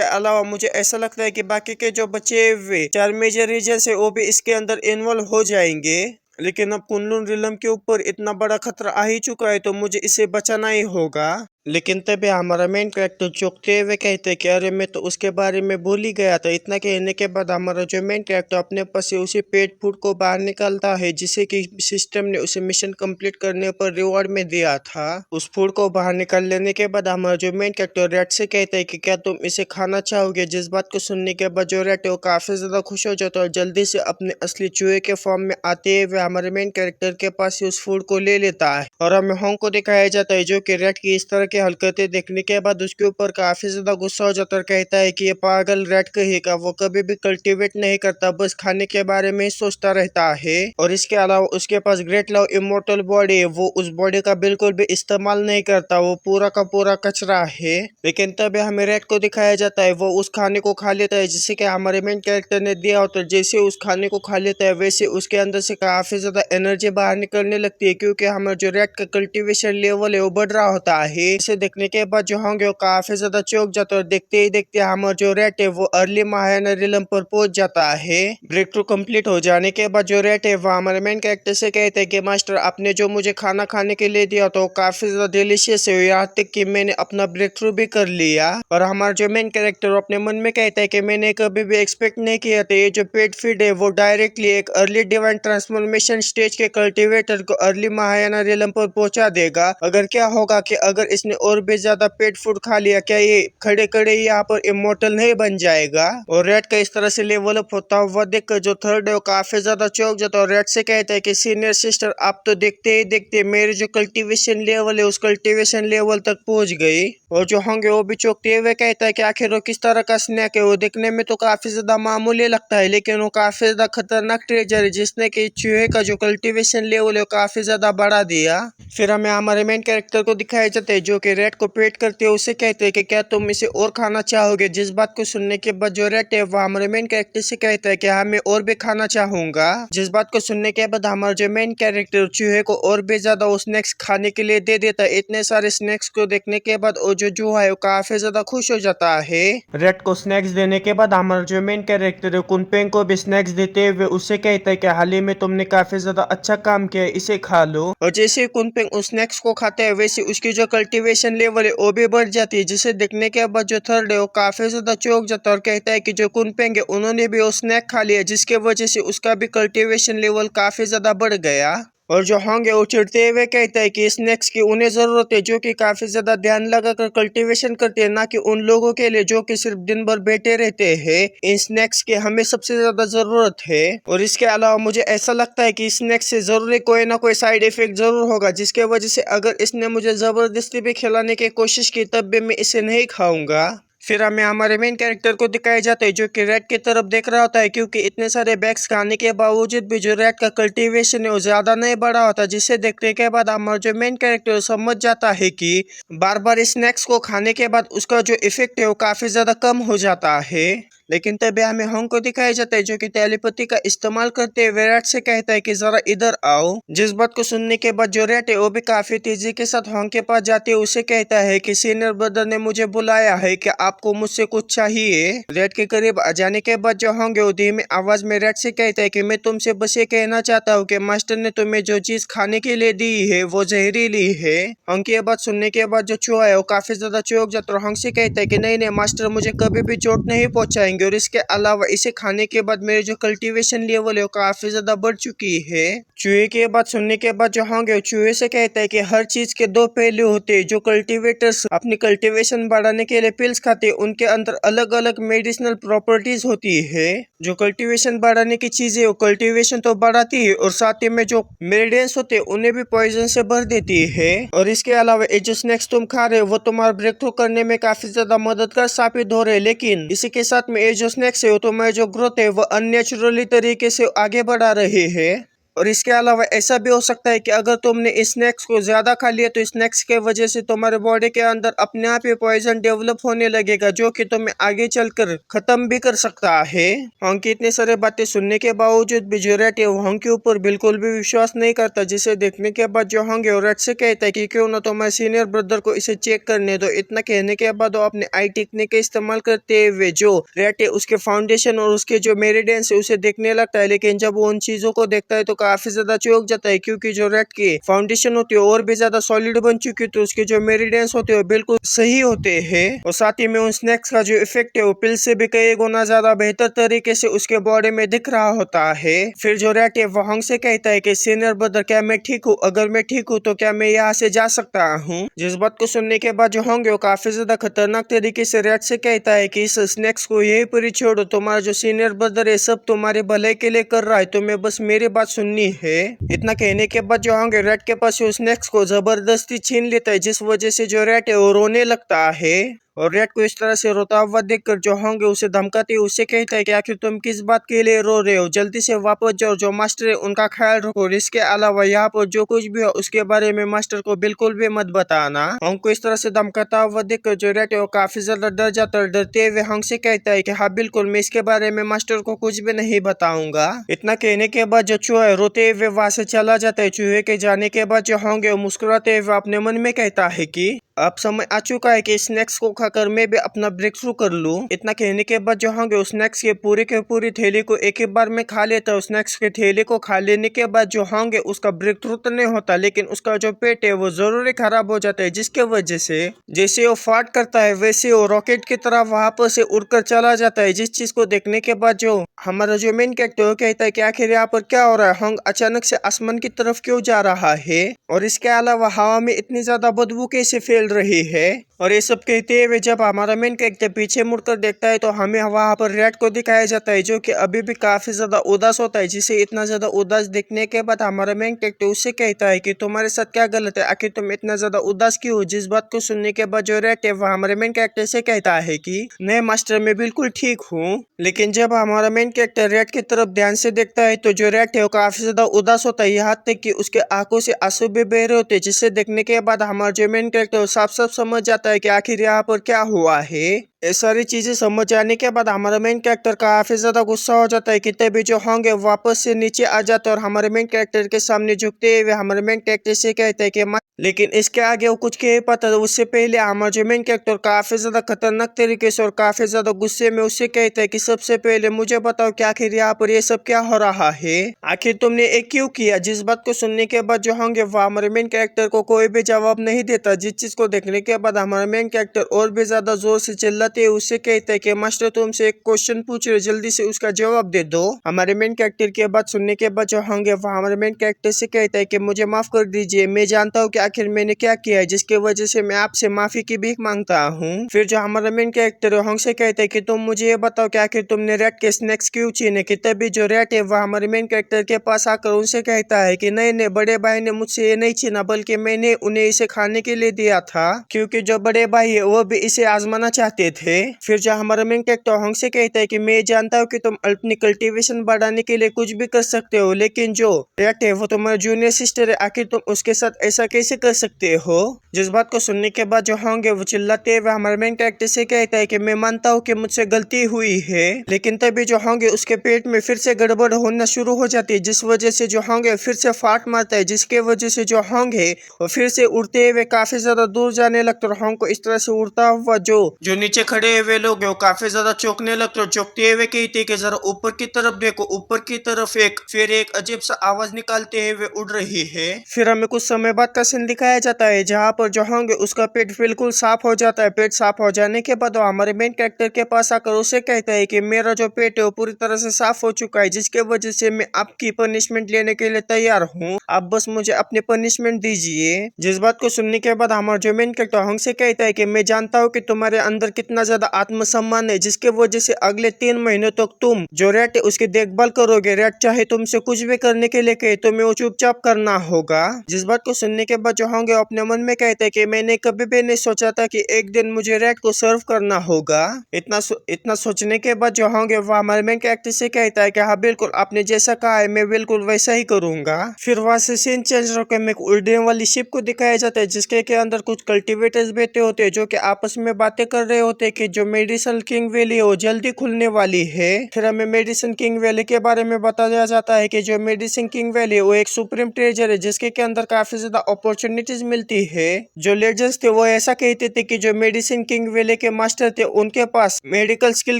अलावा मुझे ऐसा लगता है कि बाकी के जो बचे हुए 4 मेजर रीजन है वो भी इसके अंदर इन्वॉल्व हो जाएंगे। लेकिन अब कुनलुन रिलम के ऊपर इतना बड़ा खतरा आ ही चुका है तो मुझे इसे बचाना ही होगा। लेकिन तभी हमारा मेन कैरेक्टर चौंकते हुए कहते हैं कि अरे मैं तो उसके बारे में भूल ही गया था। इतना कहने के बाद हमारा जो मेन कैरेक्टर अपने पास से उसी पेट फूड को बाहर निकालता है, जिसे कि सिस्टम ने उसे मिशन कंप्लीट करने पर रिवॉर्ड में दिया था। उस फूड को बाहर निकाल लेने के बाद हमारा जो मेन कैरेक्टर रेड से कहता है कि क्या तुम इसे खाना चाहोगे, जिस बात को सुनने के बाद जो रेड है वो काफी ज्यादा खुश हो जाता है और जल्दी से अपने असली चूहे के फॉर्म में आते हुए हमारे मेन कैरेक्टर के पास से उस फूड को ले लेता है। और हमें होंग को दिखाया जाता है जो कि रेड की इस तरह की हरकतें देखने के बाद उसके ऊपर काफी ज्यादा गुस्सा हो जाता है। कहता है कि ये पागल रेड कहेगा, वो कभी भी कल्टीवेट नहीं करता, बस खाने के बारे में ही सोचता रहता है। और इसके अलावा उसके पास ग्रेट लव इमोर्टल बॉडी है, वो उस बॉडी का बिल्कुल भी इस्तेमाल नहीं करता, वो पूरा का पूरा कचरा है। लेकिन तभी हमें रेड को दिखाया जाता है वो उस खाने को खा लेता है जिसे कि हमारे मेन कैरेक्टर ने दिया होता है। जैसे उस खाने को खा लेता है वैसे उसके अंदर से काफी ज्यादा एनर्जी बाहर निकलने लगती है, क्योंकि हमारा जो रेड का कल्टीवेशन लेवल है वो बढ़ रहा होता है। इसे देखने के बाद जो होंगे वो काफी ज्यादा चौंक जाता है और देखते ही देखते हमारा जो रेड है वो अर्ली महायाना रिलम पर पहुंच जाता है। ब्रेक थ्रू कंप्लीट हो जाने के बाद जो रेड है वो हमारे मेन कैरेक्टर से कहते हैं कि मास्टर आपने जो मुझे खाना खाने के लिए दिया तो काफी ज्यादा डिलीशियस है, यहाँ तक कि मैंने अपना ब्रेक थ्रू भी कर लिया। और हमारा जो मेन कैरेक्टर अपने मन में कहता है कि मैंने कभी भी एक्सपेक्ट नहीं किया था ये जो पेट फीड है वो डायरेक्टली एक अर्ली डिवाइन ट्रांसफॉर्मेशन स्टेज के कल्टीवेटर को अर्ली महायाना रिलम पर पहुंचा देगा। अगर क्या होगा कि अगर इसने और भी ज्यादा पेट फूड खा लिया, क्या ये खड़े खड़े यहाँ पर इमोर्टल नहीं बन जाएगा। और रेड का इस तरह से लेवल अप होता हुआ देखकर जो थर्ड है वो काफी ज्यादा चौंक जाता है और रेड से कहता है कि सीनियर सिस्टर आप तो देखते ही देखते मेरे जो कल्टीवेशन लेवल है उस कल्टीवेशन लेवल तक पहुंच गई। और जो होंगे वो भी चौंकते हुए कहता है कि आखिर वो किस तरह का स्नैक है, वो देखने में तो काफी ज्यादा मामूली लगता है लेकिन वो काफी ज्यादा खतरनाक ट्रेजर है जिसने कि चूहे का जो कल्टीवेशन लेवल है वो काफी ज्यादा बढ़ा दिया। फिर हमें हमारे मेन कैरेक्टर को दिखाया जाता है जो कि रेड को पेट करते हैं, उसे कहते हैं कि क्या तुम इसे और खाना चाहोगे, जिस बात को सुनने के बाद जो रेड है वो हमारे मेन कैरेक्टर से कहता है कि हाँ मैं और भी खाना चाहूंगा। जिस बात को सुनने के बाद हमारा जो मेन कैरेक्टर चूहे को और भी ज्यादा वो स्नैक्स खाने के लिए दे देता है। इतने सारे स्नैक्स को देखने के बाद वो जो चूहा है वो काफी ज्यादा खुश हो जाता है। रेड को स्नैक्स देने के बाद हमारा जो मेन कैरेक्टर है कुनपेंग को भी स्नैक्स देते हुए उससे कहता है कि हाल ही में तुमने काफी ज्यादा अच्छा काम किया है, इसे खा लो। और जैसे कुनपेंग उस स्नैक्स को खाता है वैसे उसकी जो कल्टीवेशन लेवल है वो भी बढ़ जाती है, जिसे देखने के बाद जो थर्ड है वो काफी ज्यादा चौंक जाता है और कहता है कि जो कुनपेंग है उन्होंने भी वो स्नैक खा लिया, जिसके वजह से उसका भी कल्टीवेशन लेवल काफी ज्यादा बढ़ गया। और जो होंगे वो चिढ़ते हुए कहता है कि स्नैक्स की उन्हें जरूरत है जो कि काफी ज्यादा ध्यान लगाकर कल्टीवेशन करते हैं, ना कि उन लोगों के लिए जो कि सिर्फ दिन भर बैठे रहते हैं। इन स्नैक्स की हमें सबसे ज्यादा जरूरत है। और इसके अलावा मुझे ऐसा लगता है कि स्नैक्स से जरूरी कोई ना कोई साइड इफेक्ट जरूर होगा, जिसके वजह से अगर इसने मुझे जबरदस्ती भी खिलाने की कोशिश की तब भी मैं इसे नहीं खाऊंगा। फिर हमें हमारे मेन कैरेक्टर को दिखाया जाता है जो कि रेड की तरफ देख रहा होता है, क्योंकि इतने सारे बैग्स खाने के बावजूद भी जो रेड का कल्टीवेशन है वो ज्यादा नहीं बढ़ा होता, जिसे देखने के बाद हमारा जो मेन कैरेक्टर समझ जाता है कि बार बार स्नैक्स को खाने के बाद उसका जो इफेक्ट है वो काफी ज्यादा कम हो जाता है। लेकिन तभी हमें होंग को दिखाया जाता है जो कि टेलीपैथी का इस्तेमाल करते हुए रेड से कहता है कि जरा इधर आओ। जिस बात को सुनने के बाद जो रेड है वो भी काफी तेजी के साथ होंग के पास जाते हुए उसे कहता है कि सीनियर ब्रदर ने मुझे बुलाया है कि आपको मुझसे कुछ चाहिए। रेड के करीब आ जाने के बाद जो होंगे वो धीमी आवाज में रेड से कहता है कि मैं तुमसे बस ये कहना चाहता हूँ कि मास्टर ने तुम्हें जो चीज खाने के लिए दी है वो जहरीली है। होंग की बात सुनने के बाद जो चूहा है वो काफी ज्यादा चौंक जाता है और होंग से कहता है कि नहीं नहीं मास्टर मुझे कभी भी चोट नहीं पहुंचाएंगे, जाएंगे। और इसके अलावा इसे खाने के बाद मेरे जो कल्टीवेशन लेवल है वो काफी ज्यादा बढ़ चुकी है। चूहे की बात सुनने के बाद जो होंगे चूहे से कहता है कि हर चीज के दो पहलू होते हैं। जो कल्टीवेटर्स अपनी कल्टीवेशन बढ़ाने के लिए पिल्स खाते हैं उनके अंदर अलग अलग मेडिसिनल प्रॉपर्टीज होती है। जो कल्टीवेशन बढ़ाने की चीजें वो कल्टीवेशन तो बढ़ाती है और साथ ही में जो मेरिडियंस होते हैं उन्हें भी पॉइजन से भर देती है। और इसके अलावा ये जो स्नैक्स तुम खा रहे हो वो तुम्हारा ब्रेक थ्रू करने में काफी ज्यादा मददगार साबित हो रहे हैं। लेकिन इसी के साथ में ये जो स्नैक्स है वो तुम्हारी जो ग्रोथ है वो अननेचुरली तरीके से आगे बढ़ा रहे हैं। और इसके अलावा ऐसा भी हो सकता है कि अगर तुमने इस स्नैक्स को ज्यादा खा लिया तो स्नैक्स के वजह से तुम्हारे बॉडी के अंदर अपने आप ही पॉइजन डेवलप होने लगेगा जो कि तुम्हें आगे चलकर खत्म भी कर सकता है। हॉन्की इतनी सारी बातें सुनने के बावजूद भी जो रेट है वो हॉन्की के ऊपर बिल्कुल भी विश्वास नहीं करता, जिसे देखने के बाद जो होंगे वो रेट से कहता है कि क्यों ना तुम्हारे सीनियर ब्रदर को इसे चेक करने दो। इतना कहने के बाद वो अपने आई टेक्निक का इस्तेमाल करते हुए जो रेट है उसके फाउंडेशन और उसके जो मेरिडियंस है उसे देखने लगता है। लेकिन जब वो उन चीजों को देखता है तो काफी ज्यादा चौंक जाता है, क्योंकि जो रेट की फाउंडेशन होती है और भी ज्यादा सॉलिड बन चुकी है तो उसके जो मेरिडियंस होते हैं बिल्कुल सही होते हैं। और साथ ही में उन स्नैक्स का जो इफेक्ट है वो पिल से भी कई गुना ज्यादा बेहतर तरीके से उसके बॉडी में दिख रहा होता है। फिर जो रेट है वो हॉन्ग से कहता है कि सीनियर ब्रदर क्या मैं ठीक हूँ? अगर मैं ठीक हूँ तो क्या मैं यहाँ से जा सकता हूँ? जिस बात को सुनने के बाद जो होंगे वो काफी ज्यादा खतरनाक तरीके से रेट से कहता है कि इस स्नैक्स को यही पर ही छोड़ो, तुम्हारा जो सीनियर ब्रदर है सब तुम्हारे भले के लिए कर रहा है, तुम्हें बस मेरी बात सुननी है। इतना कहने के बाद जो होंगे रेड के पास उस स्नैक्स को जबरदस्ती छीन लेता है, जिस वजह से जो रेड है वो रोने लगता है। और रेड को इस तरह से रोता हुआ देखकर जो होंगे उसे धमकाते हुए उसे कहता है कि आखिर तुम किस बात के लिए रो रहे हो? जल्दी से वापस जाओ, जो मास्टर है उनका ख्याल रखो। और इसके अलावा यहाँ पर जो कुछ भी हो उसके बारे में मास्टर को बिल्कुल भी मत बताना। होंग को इस तरह से धमकाता हुआ देखकर जो रेड है वो काफी ज्यादा डर जाता है। डरते हुए होंग से कहता है कि हाँ बिल्कुल, मैं इसके बारे में मास्टर को कुछ भी नहीं बताऊंगा। इतना कहने के बाद जो चूहा रोते हुए वहां से चला जाता है। चूहे के जाने के बाद जो होंगे वो मुस्कुराते हुए अपने मन में कहता है कि अब समय आ चुका है कि स्नैक्स को खाकर मैं भी अपना ब्रेक थ्रू कर लूं। इतना कहने के बाद जो होंगे उस स्नैक्स के पूरी थैली को एक ही बार में खा लेता है। स्नैक्स के थैली को खा लेने के बाद जो होंगे उसका ब्रेक थ्रू तो नहीं होता, लेकिन उसका जो पेट है वो जरूरी खराब हो जाता है, जिसके वजह से जैसे वो फाट करता है वैसे वो रॉकेट की तरह वहां पर से उड़कर चला जाता है। जिस चीज को देखने के बाद जो हमारा जो मेन कैरेक्टर कहता है कि आखिर यहाँ पर क्या हो रहा है? होंग अचानक से आसमान की तरफ क्यों जा रहा है? और इसके अलावा हवा में इतनी ज्यादा बदबू कैसे फैल रही है? और ये सब कहते हुए जब हमारा मेन कैरेक्टर पीछे मुड़कर देखता है तो हमें वहां पर रेड को दिखाया जाता है, जो कि अभी भी काफी ज्यादा उदास होता है। जिसे इतना ज्यादा उदास देखने के बाद हमारा मेन कैरेक्टर उससे कहता है कि तुम्हारे साथ क्या गलत है? आखिर तुम इतना ज्यादा उदास क्यों हो? जिस बात को सुनने के बाद जो रेड है वह हमारे मेन कैरेक्टर से कहता है कि नहीं मास्टर, मैं बिल्कुल ठीक हूँ। लेकिन जब हमारा मेन कैरेक्टर रेड की तरफ ध्यान से देखता है तो जो रेड है वो काफी ज्यादा उदास होता है, यहाँ तक कि उसके आंखों से आंसू भी बह रहे होते हैं। जिसे देखने के बाद हमारा जो मेन कैरेक्टर साफ साफ समझ जाता है कि आखिर यहाँ पर क्या हुआ है। ये सारी चीजें समझ जाने के बाद हमारा मेन कैरेक्टर काफी ज्यादा गुस्सा हो जाता है कि तभी जो होंगे वापस से नीचे आ जाते हैं और हमारे मेन कैरेक्टर के सामने झुकते हुए हमारे मेन कैरेक्टर से कहते हैं कि लेकिन इसके आगे वो कुछ कह पाता था। उससे पहले हमारा जो मेन कैरेक्टर काफी ज्यादा खतरनाक तरीके से और काफी ज्यादा गुस्से में उससे कहता है कि सबसे पहले मुझे बताओ कि आखिर यहाँ पर ये सब क्या हो रहा है? आखिर तुमने ये क्यों किया? जिस बात को सुनने के बाद जो होंगे वो हमारे मेन कैरेक्टर को कोई भी जवाब नहीं देता, जिस चीज को देखने के बाद हमारा मेन कैरेक्टर और भी ज्यादा जोर से चिल्लाते हुए उससे कहता है कि मास्टर तुमसे एक क्वेश्चन पूछ रहे, जल्दी से उसका जवाब दे दो। हमारे मेन कैरेक्टर की बात सुनने के बाद जो होंगे वो हमारे मेन कैरेक्टर से कहता है कि मुझे माफ कर दीजिए, मैं जानता हूँ कि आखिर मैंने क्या किया है जिसकी वजह से मैं आपसे माफी की भीख मांगता हूँ। फिर जो हमारा मेन कैरेक्टर होंग से कहता है कि तुम मुझे ये बताओ कि आखिर तुमने रेड के स्नैक्स क्यों छीने? कि तभी जो रेड है वह हमारे मेन कैरेक्टर के पास आकर उनसे कहता है कि नहीं नहीं, बड़े भाई ने मुझसे ये नहीं छीना, बल्कि मैंने उन्हें इसे खाने के लिए दिया था, क्योंकि जो बड़े भाई है वो भी इसे आजमाना चाहते थे। फिर जो हमारा मेन कैरेक्टर होंग से कहता है कि मैं जानता हूँ कि तुम अपनी कल्टीवेशन बढ़ाने के लिए कुछ भी कर सकते हो, लेकिन जो रेड है वो तुम्हारी जूनियर सिस्टर है, आखिर तुम उसके साथ ऐसा कैसे कर सकते हो? जिस बात को सुनने के बाद जो होंगे वो चिल्लाते हुए हमारे मेन कैरेक्टर से कहता है कि मैं मानता हूँ कि मुझसे गलती हुई है। लेकिन तभी जो होंगे उसके पेट में फिर से गड़बड़ होना शुरू हो जाती है, जिस वजह से जो होंगे फिर से फाट मारता है, जिसके वजह से जो होंगे वो फिर से उड़ते हुए काफी ज्यादा दूर जाने लगता है। होंग को इस तरह से उड़ता हुआ जो नीचे खड़े हुए लोग वो काफी ज्यादा चौंकने लगते और चौंकते हुए कहते कि जरा ऊपर की तरफ देखो, ऊपर की तरफ फिर एक अजीब सा आवाज निकालते हुए उड़ रही है। फिर हमें कुछ समय बाद का सीन दिखाया जाता है जहाँ पर जो होंगे उसका पेट बिल्कुल साफ हो जाता है। पेट साफ हो जाने के बाद वो हमारे मेन कैरेक्टर के पास आकर उसे कहता है कि मेरा जो पेट है वो पूरी तरह से साफ हो चुका है, जिसके वजह से मैं आपकी पनिशमेंट लेने के लिए तैयार हूँ। आप बस मुझे अपनी पनिशमेंट दीजिए। जिस बात को सुनने के बाद हमारा जो मेन कैरेक्टर होंग से कहता है कि मैं जानता हूँ कि तुम्हारे अंदर कितना ज्यादा आत्मसम्मान है, जिसके वजह से अगले 3 महीनों तक तुम जो रेट है उसकी देखभाल करोगे। रेट चाहे तुमसे कुछ भी करने के लिए कहे तुम्हें वो चुपचाप करना होगा। जिस बात को सुनने के बाद जो होंगे अपने मन में कहते हैं कि मैंने कभी भी नहीं सोचा था कि एक दिन मुझे रेट को सर्व करना होगा। इतना सोचने के बाद जो होंगे वो हमारे मेन कैरेक्टर से कहता है कि हाँ बिल्कुल आपने जैसा कहा है मैं बिल्कुल वैसा ही करूंगा। फिर वहां से सीन चेंज होकर एक उड़ने वाली शिप को दिखाया जाता है जिसके के अंदर कुछ कल्टीवेटर्स बैठे होते हैं जो कि आपस में बातें कर रहे होते हैं कि जो मेडिसिन किंग वैली है वो जल्दी खुलने वाली है। फिर हमें मेडिसिन किंग वैली के बारे में बताया जाता है कि जो मेडिसिन किंग वैली है वो एक सुप्रीम ट्रेजर है जिसके के अंदर काफी ज्यादा अपॉर्चुनिटीज मिलती है। जो लेजेंड्स थे वो ऐसा कहते थे कि जो मेडिसिन किंग वैली के मास्टर थे उनके पास मेडिकल स्किल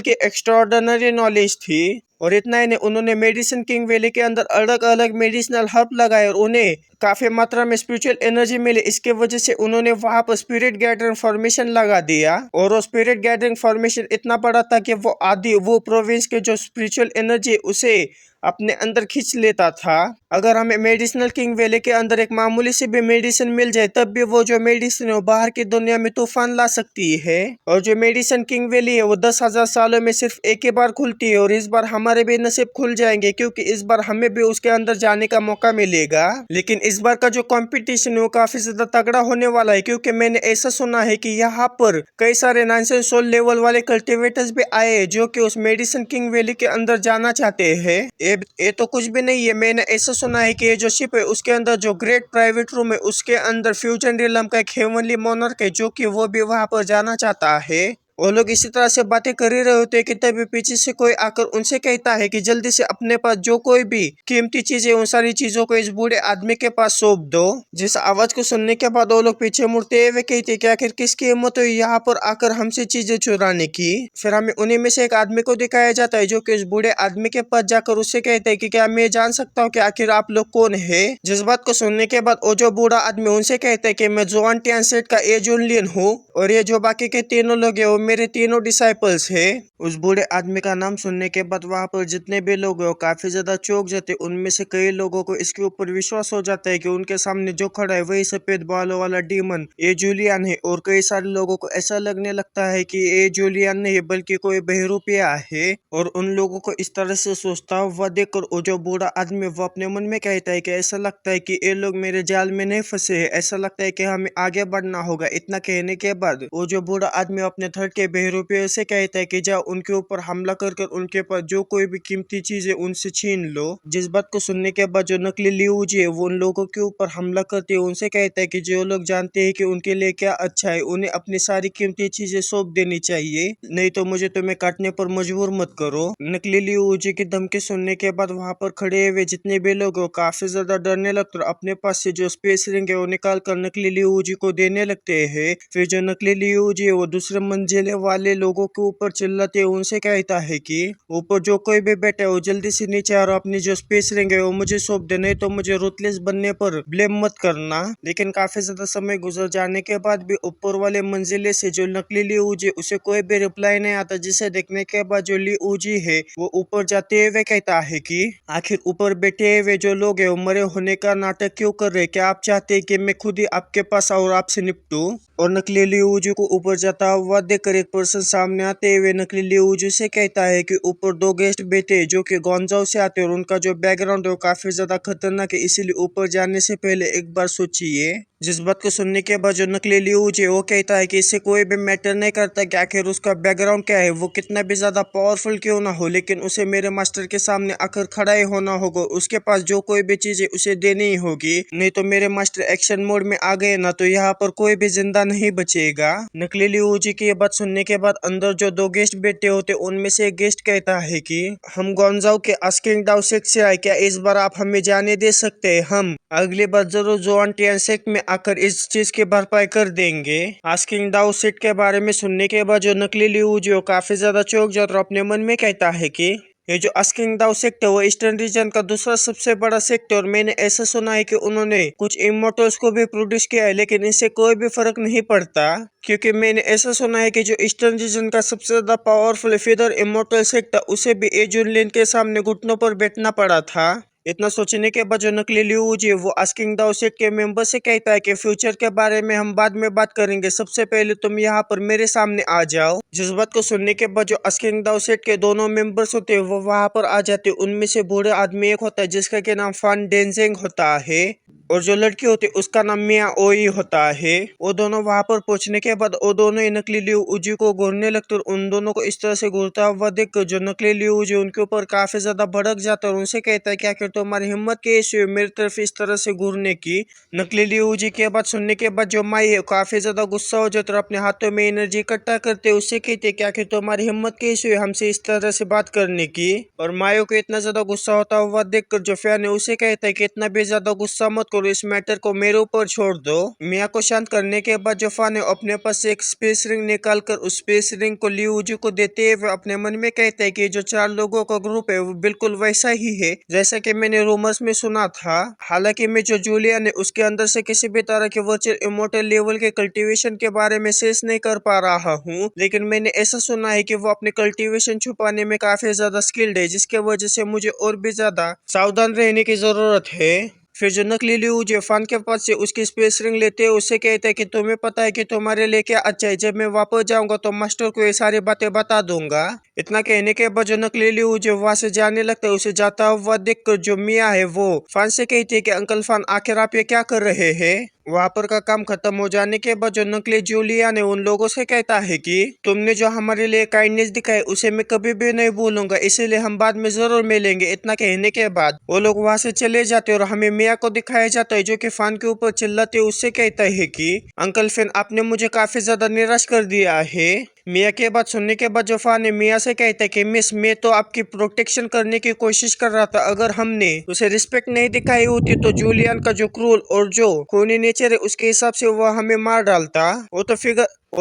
की एक्स्ट्राऑर्डिनरी नॉलेज थी। और इतना ही नहीं, उन्होंने मेडिसिन किंग वैली के अंदर अलग अलग मेडिसिनल हर्ब लगाए और उन्हें काफी मात्रा में स्पिरिचुअल एनर्जी मिली। इसके वजह से उन्होंने वहां पर स्पिरिट गैदरिंग फॉर्मेशन लगा दिया और वो स्पिरिट गैदरिंग फॉर्मेशन इतना बड़ा था कि वो प्रोविंस के जो स्पिरिचुअल एनर्जी उसे अपने अंदर खींच लेता था। अगर हमें मेडिसिनल किंग वैली के अंदर एक मामूली सी भी मेडिसिन मिल जाए तब भी वो जो मेडिसिन है वो बाहर की दुनिया में तूफान ला सकती है। और जो मेडिसिन किंग वैली है वो 10,000 सालों में सिर्फ एक ही बार खुलती है और इस बार हमारे भी नसीब खुल जाएंगे क्योंकि इस बार हमें भी उसके अंदर जाने का मौका मिलेगा। लेकिन इस बार का जो कंपटीशन है वो काफी ज्यादा तगड़ा होने वाला है क्योंकि मैंने ऐसा सुना है कि यहाँ पर कई सारे 900 लेवल वाले कल्टिवेटर्स भी आए हैं जो कि उस मेडिसिन किंग वैली के अंदर जाना चाहते हैं। ये तो कुछ भी नहीं है, मैंने ऐसा सुना है कि ये जो शिप है उसके अंदर जो ग्रेट प्राइवेट रूम है उसके अंदर फ्यूजन रियलम का एक हेवनली मोनर्क है जो कि वो भी वहां पर जाना चाहता है। वो लोग इसी तरह से बातें कर ही रहे होते हैं कि तभी पीछे से कोई आकर उनसे कहता है कि जल्दी से अपने पास जो कोई भी कीमती चीजें उन सारी चीजों को इस बूढ़े आदमी के पास सौंप दो। जिस आवाज को सुनने के बाद वो लोग पीछे मुड़ते हुए कहते कि आखिर किसकी हिम्मत हुई यहाँ पर आकर हमसे चीजें चुराने की। फिर हमें उन्हीं में से एक आदमी को दिखाया जाता है जो कि उस बूढ़े आदमी के पास जाकर उससे कहते हैं कि क्या मैं जान सकता हूँ कि आखिर आप लोग कौन है। जिस बात को सुनने के बाद वो जो बूढ़ा आदमी उनसे कहते हैं कि मैं जोआन टियानसेट का एजुलियन हूँ और ये जो बाकी के तीनों लोग है वो मेरे तीनों डिसाइपल्स है। उस बूढ़े आदमी का नाम सुनने के बाद वहां पर जितने भी लोग हैं वो काफी ज्यादा चौंक जाते। उनमें से कई लोगों को इसके ऊपर विश्वास हो जाता है कि उनके सामने जो खड़ा है वही सफेद बालों वाला डीमन ए जूलियन है और कई सारे लोगों को ऐसा लगने लगता है कि ए जूलियन नहीं बल्कि कोई बहरूपिया है। और उन लोगों को इस तरह से सोचता हुआ देखकर वो जो बूढ़ा आदमी वो अपने मन में कहता है कि ऐसा लगता है कि ये लोग मेरे जाल में नहीं फंसे है, ऐसा लगता है कि हमें आगे बढ़ना होगा। इतना कहने के बाद वो जो बूढ़ा आदमी अपने थर्ड के बहरूपियों से कहता है कि जाओ उनके ऊपर हमला कर उनके पास जो कोई भी कीमती चीज है उनसे छीन लो। जिस बात को सुनने के बाद जो नकली लिऊ जी है वो उन लोगों के ऊपर हमला करते है। उनसे कहता है कि जो लोग जानते हैं कि उनके लिए क्या अच्छा है उन्हें अपनी सारी कीमती चीजें सौंप देनी चाहिए, नहीं तो मुझे तुम्हें काटने पर मजबूर मत करो। नकली लिऊ जी की धमकी सुनने के बाद वहां पर खड़े हुए जितने भी लोग हो काफी ज्यादा डरने लगते और अपने पास से जो स्पेस रिंग है वो निकाल कर नकली लिऊ जी को देने लगते हैं। फिर जो नकली लिऊ जी है वो दूसरे मंजिले वाले लोगों के ऊपर चिल्लाते उनसे कहता है कि ऊपर जो कोई भी बैठा है वो जल्दी से नीचे आ रहा, अपनी जो स्पेस रिंग है वो मुझे सौंप दे, नहीं तो मुझे रूथलेस बनने पर ब्लेम मत करना। लेकिन काफी ज्यादा समय गुजर जाने के बाद भी ऊपर वाले मंजिले से जो नकली लिऊ जी उसे कोई भी रिप्लाई नहीं आता, जिसे देखने के बाद जो लिऊ जी है वो ऊपर जाते हुए कहता है कि आखिर ऊपर बैठे हुए जो लोग है वो मरे होने का नाटक क्यों कर रहे, क्या आप चाहते हैं कि मैं खुद ही आपके पास और आपसे निपटूं। और नकली लिऊ जी को ऊपर जाता हुआ देखकर एक पर्सन सामने आते हुए नकली लिऊ जी से कहता है कि ऊपर 2 गेस्ट बैठे जो कि गोंजाओ से आते और उनका जो बैकग्राउंड है वो काफी ज्यादा खतरनाक है, इसीलिए ऊपर जाने से पहले एक बार सोचिए। जिस बात को सुनने के बाद जो नकली लिऊ जी वो कहता है कि इससे कोई भी मैटर नहीं करता कि आखिर उसका बैकग्राउंड क्या है, वो कितना भी ज्यादा पावरफुल क्यों ना हो, लेकिन उसे मेरे मास्टर के सामने आकर खड़ा ही होना होगा। उसके पास जो कोई भी चीज है उसे देनी ही होगी, नहीं तो मेरे मास्टर एक्शन मोड में आ गए ना तो यहाँ पर कोई भी जिंदा नहीं बचेगा। नकली लिऊ जी की ये बात सुनने के बाद अंदर जो 2 गेस्ट बैठे होते उनमें से एक गेस्ट कहता है कि हम गोंजाओ के आस्किंग डाउ 6 से आए, क्या इस बार आप हमें जाने दे सकते हैं, हम अगली बार जरूर जो एंटी में आकर इस चीज की भरपाई कर देंगे। आस्किंग दाऊ सीट के बारे में सुनने के बाद जो नकली लिऊ जो काफी ज्यादा चौंक जाता और अपने मन में कहता है कि ये जो आस्किंग दाऊ सेक्ट है वो ईस्टर्न रीजन का दूसरा सबसे बड़ा सेक्ट है और मैंने ऐसा सुना है कि उन्होंने कुछ इमोर्टल्स को भी प्रोड्यूस किया है, लेकिन इससे कोई भी फर्क नहीं पड़ता क्योंकि मैंने ऐसा सुना है कि जो ईस्टर्न रीजन का सबसे ज्यादा पावरफुल फिदर इमोर्टल सेक्ट था उसे भी एजुलिन के सामने घुटनों पर बैठना पड़ा था। इतना सोचने के बाद जो नकली लिऊ जी वो आस्किंग दाऊ सेट के मेंबर से कहता है कि फ्यूचर के बारे में हम बाद में बात करेंगे, सबसे पहले तुम यहाँ पर मेरे सामने आ जाओ। जिस बात को सुनने के बाद जो आस्किंग दाऊ सेट के दोनों मेंबर्स होते हैं वो वहां पर आ जाते हैं। उनमें से बूढ़े आदमी एक होता है जिसका के नाम फान डेंजेंग होता है और जो लड़की होती है उसका नाम मिया ओई होता है। वो दोनों वहां पर पहुंचने के बाद वो दोनों ही नकली लिऊ उजी को घूरने लगते और उन दोनों को इस तरह से घूरता हुआ देखकर जो नकली लिऊ उजी उनके ऊपर काफी ज्यादा भड़क जाता है और उनसे कहता है कि आखिर तुम्हारी हिम्मत कैसी हुई मेरी तरफ इस तरह से घूरने की। नकली लिऊ उजी की बात सुनने के बाद जो माई है काफी ज्यादा गुस्सा हो जाता है और अपने हाथों में एनर्जी इकट्ठा करते उससे कहते कि आखिर तुम्हारी हिम्मत कैसी हुई हमसे इस तरह से बात करने की। और मायो को इतना ज्यादा गुस्सा होता हुआ देखकर जो फैन है उसे कहता है कि इतना भी ज्यादा गुस्सा मत करो, इस मैटर को मेरे ऊपर छोड़ दो। मिया को शांत करने के बाद जो फान है अपने पास से एक स्पेस रिंग निकालकर उस स्पेस रिंग को लिऊ जी को देते हुए अपने मन में कहते हैं कि जो 4 लोगों का ग्रुप है वो बिल्कुल वैसा ही है जैसा कि मैंने रूमर्स में सुना था। हालांकि मैं जो जूलियन है उसके अंदर से किसी भी तरह के वर्चुअल इमोर्टल लेवल के कल्टीवेशन के बारे में सेंस नहीं कर पा रहा हूँ, लेकिन मैंने ऐसा सुना है कि वो अपने कल्टीवेशन छुपाने में काफी ज्यादा स्किल्ड है, जिसके वजह से मुझे और भी ज्यादा सावधान रहने की जरूरत है। फिर जो नकली लिऊ जो फान के पास से उसकी स्पेस रिंग लेते हैं उससे कहते हैं कि तुम्हें पता है कि तुम्हारे लिए क्या अच्छा है, जब मैं वापस जाऊंगा तो मास्टर को ये सारी बातें बता दूंगा। इतना कहने के बाद जो नकली लिऊ जो वहां से जाने लगता है उसे जाता हुआ देखकर जो मिया है वो फान से कहती है कि अंकल फान आखिर आप ये क्या कर रहे हैं। वहां पर का काम खत्म हो जाने के बाद जो नकली जूलिया ने उन लोगों से कहता है कि तुमने जो हमारे लिए काइंडनेस दिखाई उसे मैं कभी भी नहीं भूलूंगा, इसीलिए हम बाद में जरूर मिलेंगे। इतना कहने के बाद वो लोग वहां से चले जाते और हमें मिया को दिखाया जाता है जो कि फान के ऊपर चिल्लाते उससे कहता है कि अंकल फैन आपने मुझे काफी ज्यादा निराश कर दिया है। मिया के बात सुनने के बाद जो फान है मिया से कहता है कि मिस मैं तो आपकी प्रोटेक्शन करने की कोशिश कर रहा था, अगर हमने उसे रिस्पेक्ट नहीं दिखाई होती तो जूलियन का जो क्रूल और जो खूनी नेचर है उसके हिसाब से वह हमें मार डालता। वो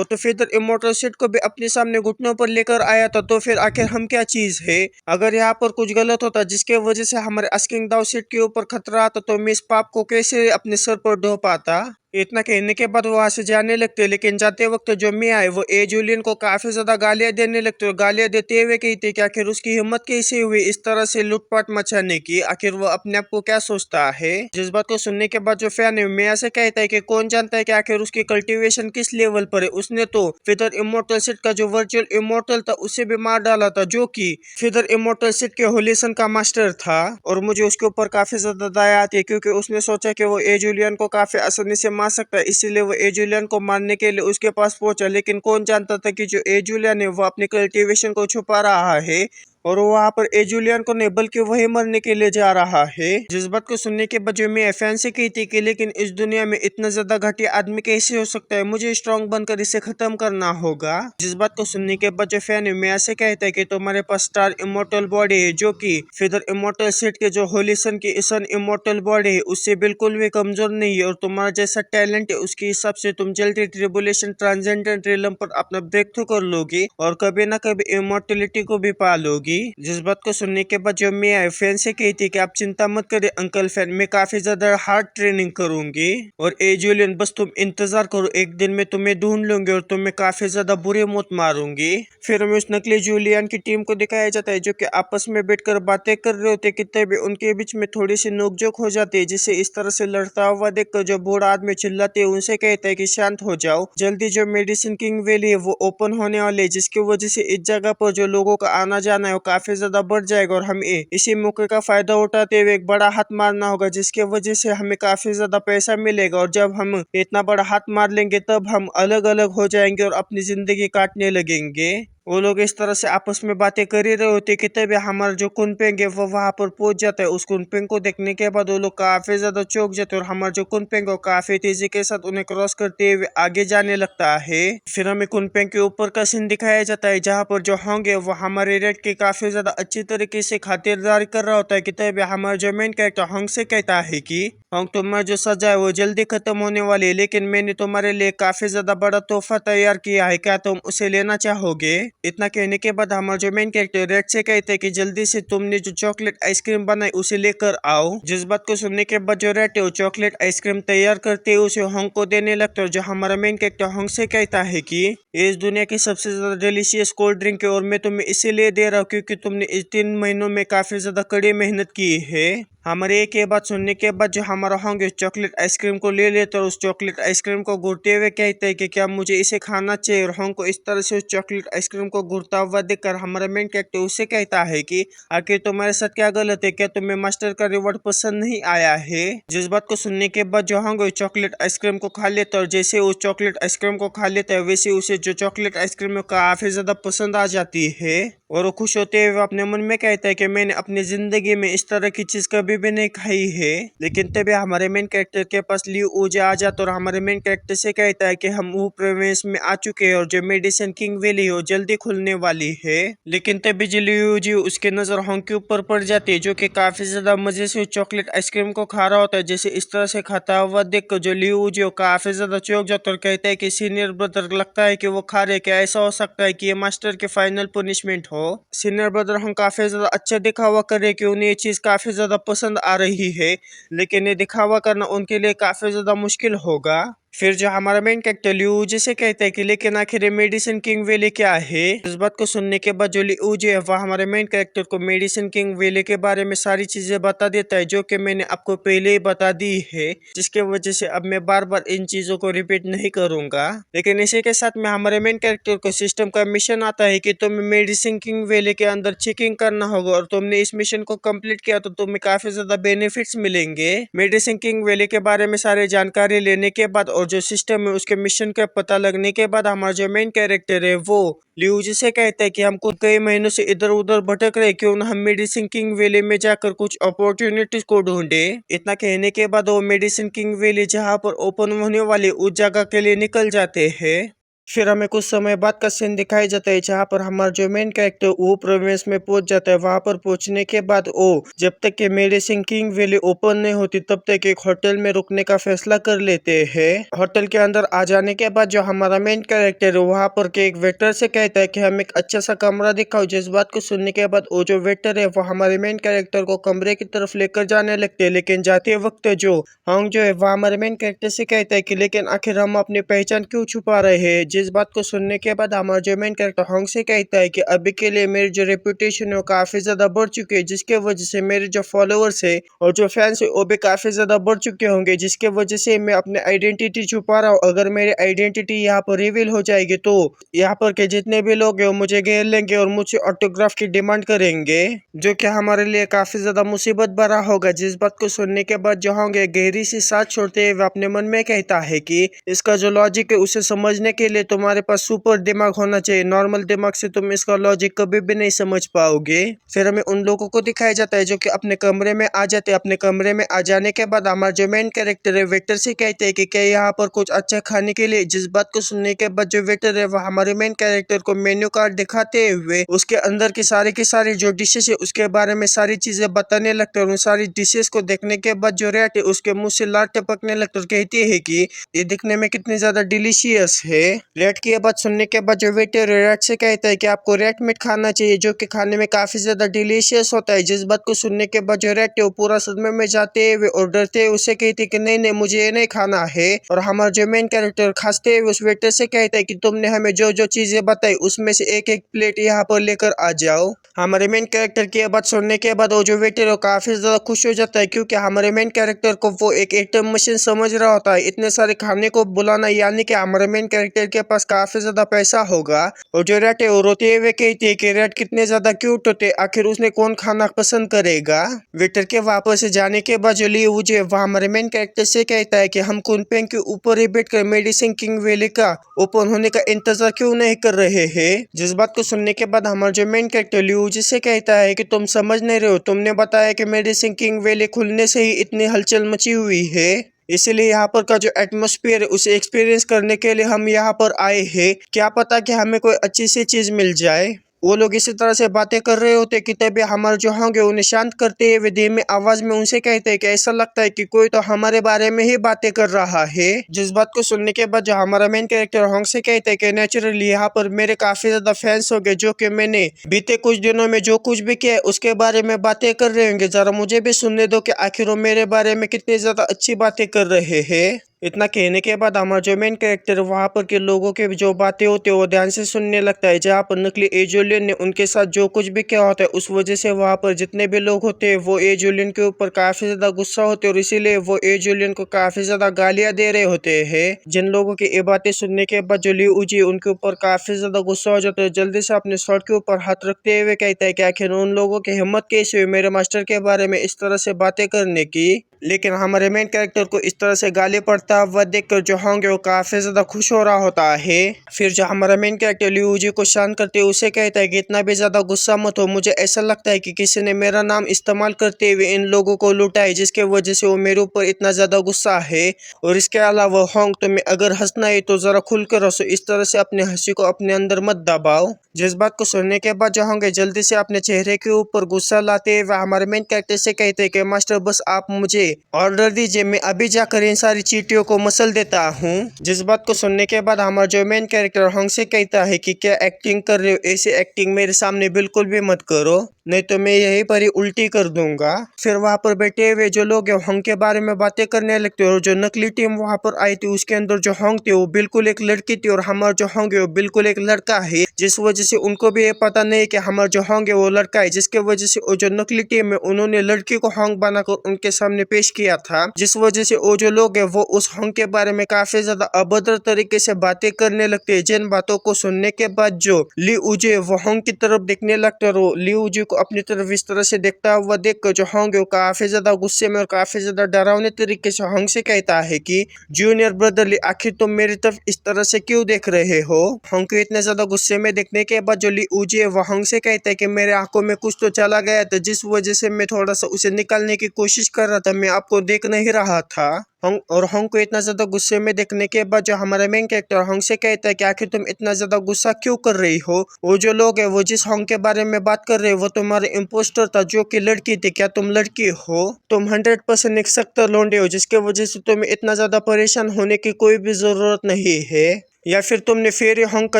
तो फिर इमोर्टल सेट को भी अपने सामने घुटनों पर लेकर आया था, तो फिर आखिर हम क्या चीज है। अगर यहाँ पर कुछ गलत होता जिसके वजह से हमारे आस्किंग दाऊ सेट के ऊपर खतरा आता तो मैं इस पाप को कैसे अपने सर पर ढो पाता। इतना कहने के बाद वो वहां से जाने लगते, लेकिन जाते वक्त जो मिया है वो ए जूलियन को काफी ज्यादा गालियां देने लगते और गालियां देते हुए कहते कि आखिर उसकी हिम्मत कैसे हुई इस तरह से लूटपाट मचाने की, आखिर वो अपने आप को क्या सोचता है। जिस बात को सुनने के बाद जो फैन है मिया से कहता है कि कौन जानता है कि आखिर उसकी कल्टीवेशन किस लेवल पर है, उसने तो फिदर इमोर्टल सेट का जो वर्चुअल इमोर्टल था उसे भी मार डाला था जो कि फिदर इमोर्टल सेट के होलिसन का मास्टर था। और मुझे उसके ऊपर काफी ज्यादा दया आती है क्योंकि उसने सोचा कि वो ए जूलियन को काफी आसानी से मार सकता है, इसीलिए वो ए जूलियन को मारने के लिए उसके पास पहुंचा। लेकिन कौन जानता था कि जो ए जूलियन है वो अपने कल्टीवेशन को छुपा रहा है और वो वहां पर ए जूलियन को नहीं बल्कि वही मरने के लिए जा रहा है। जिस बात को सुनने के बाद जो मैं फैन से कहती कि लेकिन इस दुनिया में इतना ज्यादा घटिया आदमी कैसे हो सकता है, मुझे स्ट्रॉन्ग बनकर इसे खत्म करना होगा। जिस बात को सुनने के बाद जो फैन है मैं से कहता है कि तुम्हारे पास स्टार इमोर्टल बॉडी है जो कि फिदर इमोर्टल सेट के जो होलिसन की सन इमोर्टल बॉडी है उससे बिल्कुल भी कमजोर नहीं है और तुम्हारा जैसा टैलेंट है उसके हिसाब से तुम जल्दी ट्रिबुलेशन ट्रांसेंडेंट रिलम पर अपना ब्रेक थ्रू कर लोगी और कभी ना कभी इमोर्टलिटी को भी पा लोगी। जिस बात को सुनने के बाद जो मैं फैन से कहती कि आप चिंता मत करें अंकल फैन, मैं काफी ज्यादा हार्ड ट्रेनिंग करूंगी और ए जूलियन बस तुम इंतजार करो, एक दिन मैं तुम्हें ढूंढ लूंगी और तुम्हें काफी ज्यादा बुरी मौत मारूंगी। फिर हमें उस नकली जूलियन की टीम को दिखाया जाता है जो कि आपस में बैठकर बातें कर रहे होते कि तभी उनके बीच में थोड़ी सी नोकझोंक हो जाती है, जिसे इस तरह से लड़ता हुआ देखकर जो बूढ़ा आदमी चिल्लाते हैं उनसे कहता है कि शांत हो जाओ, जल्दी जो मेडिसिन किंग वैली है वो ओपन होने वाले है जिसकी वजह से इस जगह पर जो लोगों का आना जाना है वो काफी ज्यादा बढ़ जाएगा और हमें इसी मौके का फायदा उठाते हुए एक बड़ा हाथ मारना होगा जिसके वजह से हमें काफी ज्यादा पैसा मिलेगा और जब हम इतना बड़ा हाथ मार लेंगे तब हम अलग अलग हो जाएंगे और अपनी जिंदगी काटने लगेंगे। वो लोग इस तरह से आपस में बातें कर ही रहे होते कि तभी हमारा जो कुनपेंग है वो वहां पर पहुंच जाता है। उस कुनपेंग को देखने के बाद वो लोग काफी ज्यादा चौंक जाते हैं और हमारा जो कुनपेंग है काफी तेजी के साथ उन्हें क्रॉस करते हुए आगे जाने लगता है। फिर हमें कुनपेंग के ऊपर का सीन दिखाया जाता है जहाँ पर जो होंगे वो हमारे रेड की काफी ज्यादा अच्छी तरीके से खातिरदारी कर रहा होता है कि तभी हमारा जो मेन कैरेक्टर होंग से कहता है कि हॉन्ग, तुम्हारी जो सजा है वो जल्दी खत्म होने वाली है, लेकिन मैंने तुम्हारे लिए काफी ज्यादा बड़ा तोहफा तैयार किया है, क्या तुम उसे लेना चाहोगे? इतना कहने के बाद हमारा जो मेन कैरेक्टर रेड से कहते हैं कि जल्दी से तुमने जो चॉकलेट आइसक्रीम बनाई उसे लेकर आओ। जिस बात को सुनने के बाद जो रेड है वो चॉकलेट आइसक्रीम तैयार करते हुए उसे हॉन्ग को देने लगता है। जो हमारा मेन कैरेक्टर हॉन्ग से कहता है कि ये इस दुनिया की सबसे ज्यादा डिलीशियस कोल्ड ड्रिंक है और मैं तुम्हें इसीलिए दे रहा हूँ क्योंकि तुमने इस 3 महीनों में काफी ज्यादा कड़ी मेहनत की है। हमारे एक ये बात सुनने के बाद जो हमारा हॉन्ग इस चॉकलेट आइसक्रीम को ले लेता है और उस चॉकलेट आइसक्रीम को घूरते हुए कहते हैं कि क्या मुझे इसे खाना चाहिए। और हॉन्ग को इस तरह से उस चॉकलेट आइसक्रीम को घूरता हुआ देखकर हमारा मेन कैरेक्टर उससे कहता है कि आखिर तुम्हारे साथ क्या गलत है, क्या तुम्हें मास्टर का रिवॉर्ड पसंद नहीं आया है? जिस बात को सुनने के बाद जो हॉन्ग उस चॉकलेट आइसक्रीम को खा लेता है और जैसे उस चॉकलेट आइसक्रीम को खा लेता है वैसे उसे जो चॉकलेट आइसक्रीम काफी ज्यादा पसंद आ जाती है और वो खुश होते हुए अपने मन में कहता है कि मैंने अपनी जिंदगी में इस तरह की चीज कभी भी नहीं खाई है। लेकिन तभी हमारे मेन कैरेक्टर के पास लियू ऊजे आ जाता और हमारे मेन कैरेक्टर से कहता है कि हम वो प्रोविंस में आ चुके हैं और जो मेडिसिन किंग वैली है वो जल्दी खुलने वाली है। लेकिन तभी जो लियू ऊजे उसकी नजर हॉन्ग के ऊपर पड़ जाती है जो कि काफी ज्यादा मजे से चॉकलेट आइसक्रीम को खा रहा होता है। जैसे इस तरह से खाता हुआ देख कर जो लियू ऊजे काफी ज्यादा चौंक जाता और कहता है कि सीनियर ब्रदर लगता है कि वो खा रहे, क्या ऐसा हो सकता है कि ये मास्टर की फाइनल पनिशमेंट हो? सीनियर ब्रदर हम काफी ज्यादा अच्छा दिखावा कर रहे कि उन्हें ये चीज काफी ज्यादा पसंद आ रही है, लेकिन ये दिखावा करना उनके लिए काफी ज्यादा मुश्किल होगा। फिर जो हमारा मेन कैरेक्टर लियू जैसे कहता है कि लेकिन आखिर ये मेडिसिन किंग वैली क्या है? इस बात को सुनने के बाद जो लियू है वह हमारे मेन कैरेक्टर को मेडिसिन किंग वैली के बारे में सारी चीजें बता देता है जो कि मैंने आपको पहले ही बता दी है, जिसके वजह से अब मैं बार बार इन चीजों को रिपीट नहीं करूंगा। लेकिन इसी के साथ में हमारे मेन कैरेक्टर को सिस्टम का मिशन आता है कि तुम्हें मेडिसिन किंग वैली के अंदर चेकिंग करना होगा और तुमने इस मिशन को कंप्लीट किया तो तुम्हें काफी ज्यादा बेनिफिट्स मिलेंगे। मेडिसिन किंग वैली के बारे में सारी जानकारी लेने के बाद और जो सिस्टम है उसके मिशन का पता लगने के बाद हमारा जो मेन कैरेक्टर है वो लियू जी से कहता है कि हमको कई महीनों से इधर उधर भटक रहे, क्यों ना हम मेडिसिन किंग वैली में जाकर कुछ अपॉर्चुनिटीज को ढूंढे। इतना कहने के बाद वो मेडिसिन किंग वैली जहाँ पर ओपन होने वाली उस जगह के लिए निकल जाते हैं। फिर हमें कुछ समय बाद का सीन दिखाई जाता है जहाँ पर हमारा जो मेन कैरेक्टर वो प्रोविंस में पहुंच जाता है। वहां पर पहुंचने के बाद वो जब तक कि मेडिसिन किंग वैली ओपन नहीं होती तब तक एक होटल में रुकने का फैसला कर लेते हैं। होटल के अंदर आ जाने के बाद जो हमारा मेन कैरेक्टर है वहां पर के एक वेटर से कहता है कि हमें एक अच्छा सा कमरा दिखाओ। जिस बात को सुनने के बाद वो जो वेटर है वो हमारे मेन कैरेक्टर को कमरे की तरफ लेकर जाने लगते हैं, लेकिन जाते वक्त जो हॉन्ग जो है वह हमारे मेन कैरेक्टर से कहता है कि लेकिन आखिर हम अपनी पहचान क्यों छुपा रहे हैं। जिस बात को सुनने के बाद हमारा जो मेन कैरेक्टर हॉन्ग से कहता है कि अभी के लिए मेरी जो रेपुटेशन है वो काफी ज्यादा बढ़ चुकी है, जिसके वजह से मेरे जो फॉलोअर्स है और जो फैंस है वो भी काफी ज्यादा बढ़ चुके होंगे, जिसके वजह से मैं अपनी आइडेंटिटी छुपा रहा हूँ। अगर मेरी आइडेंटिटी यहाँ पर रिवील हो जाएगी तो यहाँ पर के जितने भी लोग हैं वो मुझे घेर लेंगे और मुझसे ऑटोग्राफ की डिमांड करेंगे, जो कि हमारे लिए काफी ज्यादा मुसीबत भरा होगा। जिस बात को सुनने के बाद जो होंगे गहरी सी सांस छोड़ते हुए अपने मन में कहता है कि इसका जो लॉजिक है उसे समझने के लिए तुम्हारे पास सुपर दिमाग होना चाहिए, नॉर्मल दिमाग से तुम इसका लॉजिक कभी भी नहीं समझ पाओगे। फिर हमें उन लोगों को दिखाया जाता है जो कि अपने कमरे में आ जाते हैं। अपने कमरे में आ जाने के बाद हमारा जो मेन कैरेक्टर है वेटर से कहते हैं कि क्या यहाँ पर कुछ अच्छा खाने के लिए। जिस बात को सुनने के बाद जो वेटर है वह हमारे मेन कैरेक्टर को मेन्यू कार्ड दिखाते हुए उसके अंदर की सारी जो डिशेस है उसके बारे में सारी चीजें बताने लगते हैं और उन सारी डिशेस को देखने के बाद जो रेट है उसके मुंह से लार टपकने लगता है और कहती है कि ये दिखने में कितनी ज्यादा डिलीशियस है। रेट की बात सुनने के बाद जो वेटर रेट से कहता है कि आपको रेड मीट खाना चाहिए जो कि खाने में काफी ज्यादा डिलीशियस होता है। जिस बात को सुनने के बाद जो रेट है वो पूरा सदमे में जाते हुए और डरते हुए उसे कहती है कि नहीं नहीं मुझे ये नहीं खाना है। और हमारा जो मेन कैरेक्टर खांसते हुए उस वेटर से कहता है कि तुमने हमें जो जो चीजें बताई उसमें से एक एक प्लेट यहाँ पर लेकर आ जाओ। हमारे मेन कैरेक्टर की बात सुनने के बाद वो जो वेटर है काफी ज्यादा खुश हो जाता है क्योंकि हमारे मेन कैरेक्टर को वो एक एटीएम मशीन समझ रहा होता है। इतने सारे खाने को बुलाना यानी कि हमारे मेन कैरेक्टर के पास काफी ज्यादा पैसा होगा। और जो रेट है वो रोते हुए कहती है कि रेट कितने ज्यादा क्यूट होते, आखिर उसने कौन खाना पसंद करेगा। वेटर के वापस जाने के बाद जो लिए मुझे वह हमारे मेन कैरेक्टर से कहता है कि हम कुनपेंग के ऊपर ही बैठकर मेडिसिन किंग वैली का ओपन होने का इंतजार क्यों नहीं कर रहे हैं। जिस बात को सुनने के बाद हमारा जो मेन कैरेक्टर लियू जिससे कहता है कि तुम समझ नहीं रहे हो, तुमने बताया कि मेडिसिन किंग वैली खुलने से ही इतनी हलचल मची हुई है, इसलिए यहाँ पर का जो एटमॉस्फेयर है उसे एक्सपीरियंस करने के लिए हम यहाँ पर आए हैं। क्या पता कि हमें कोई अच्छी सी चीज मिल जाए। वो लोग इसी तरह से बातें कर रहे होते कि तभी हमारे जो होंगे उन्हें शांत करते हुए धीमी आवाज में उनसे कहते हैं कि ऐसा लगता है कि कोई तो हमारे बारे में ही बातें कर रहा है। जिस बात को सुनने के बाद जो हमारा मेन कैरेक्टर होंग से कहते हैं कि नेचुरली यहाँ पर मेरे काफी ज्यादा फैंस हो गए जो कि मैंने बीते कुछ दिनों में जो कुछ भी किया है उसके बारे में बातें कर रहे होंगे, जरा मुझे भी सुनने दो कि आखिर वो मेरे बारे में कितनी ज्यादा अच्छी बातें कर रहे हैं। इतना कहने के बाद हमारा जो मेन कैरेक्टर वहां पर के लोगों के जो बातें होती है वो ध्यान से सुनने लगता है, जहाँ पर नकली एजुलियन ने उनके साथ जो कुछ भी किया होता है उस वजह से वहां पर जितने भी लोग होते हैं वो एजुलियन के ऊपर काफी ज्यादा गुस्सा होते हैं और इसीलिए वो एजुलियन को काफी ज्यादा गालियां दे रहे होते हैं। जिन लोगों की ये बातें सुनने के बाद जो लिऊ जी उनके ऊपर काफी ज्यादा गुस्सा हो जाता है, जल्दी से अपने शर्ट के ऊपर हाथ रखते हुए कहता है कि आखिर उन लोगों की हिम्मत कैसे हुई मेरे मास्टर के बारे में इस तरह से बातें करने की। लेकिन हमारे मेन कैरेक्टर को इस तरह से गाली पड़ता हुआ देखकर जो होंगे वो काफी ज्यादा खुश हो रहा होता है। फिर जो हमारा मेन कैरेक्टर लिऊ जी को शांत करते हुए उसे कहता है कि इतना भी ज्यादा गुस्सा मत हो, मुझे ऐसा लगता है कि किसी ने मेरा नाम इस्तेमाल करते हुए इन लोगों को लुटा है जिसके वजह से वो मेरे ऊपर इतना ज्यादा गुस्सा है। और इसके अलावा होंग तुम्हें अगर हंसना है तो जरा खुलकर हंसो, इस तरह से अपने हंसी को अपने अंदर मत दबाओ। जिस बात को सुनने के बाद जो होंगे जल्दी से अपने चेहरे के ऊपर गुस्सा लाते हुए हमारे मेन कैरेक्टर से कहते हैं कि मास्टर बस आप मुझे ऑर्डर दीजिए, मैं अभी जाकर इन सारी चींटियों को मसल देता हूँ। जिस बात को सुनने के बाद हमारा जो मेन कैरेक्टर होंग से कहता है कि क्या एक्टिंग कर रहे हो, ऐसी एक्टिंग मेरे सामने बिल्कुल भी मत करो नहीं तो मैं यहीं पर ही उल्टी कर दूंगा। फिर वहां पर बैठे हुए जो लोग हैं होंग के बारे में बातें करने लगते हैं और जो नकली टीम वहां पर आई थी उसके अंदर जो होंग थे वो बिल्कुल एक लड़की थी और हमारा जो होंग है वो बिल्कुल एक लड़का है, जिस वजह से उनको भी ये पता नहीं कि हमारा जो होंग है वो लड़का है, जिसके वजह से वो जो नकली टीम है उन्होंने लड़की को होंग बनाकर उनके सामने पेश किया था, जिस वजह से वो जो लोग है वो उस होंग के बारे में काफी ज्यादा अभद्र तरीके से बातें करने लगते हैं। जिन बातों को सुनने के बाद जो लिऊ जी वो होंग की तरफ देखने लगते हैं और लिऊ जी को अपनी तरफ इस तरह से देखता हुआ देखकर जो होंग है वो काफी ज्यादा गुस्से में और काफी ज्यादा डरावने तरीके से होंग से कहता है कि जूनियर ब्रदरली आखिर तुम मेरी तरफ इस तरह से क्यों देख रहे हो। होंग को इतने ज्यादा गुस्से में देखने के बाद जो लिऊ जी है वो होंग से कहता है कि मेरे आंखों में कुछ तो चला गया था जिस वजह से मैं थोड़ा सा उसे निकालने की कोशिश कर रहा था, मैं आपको देख नहीं रहा था। होंग को इतना ज्यादा गुस्से में देखने के बाद जो हमारा मेन कैरेक्टर होंग से कहता है कि आखिर तुम इतना ज्यादा गुस्सा क्यों कर रही हो, वो जो लोग है वो जिस होंग के बारे में बात कर रहे हो वो तुम्हारे इम्पोस्टर था जो कि लड़की थी, क्या तुम लड़की हो? तुम 100% निकसकतर लौंडे हो जिसके वजह से तुम्हें इतना ज्यादा परेशान होने की कोई भी जरूरत नहीं है, या फिर तुमने फेरी होंग का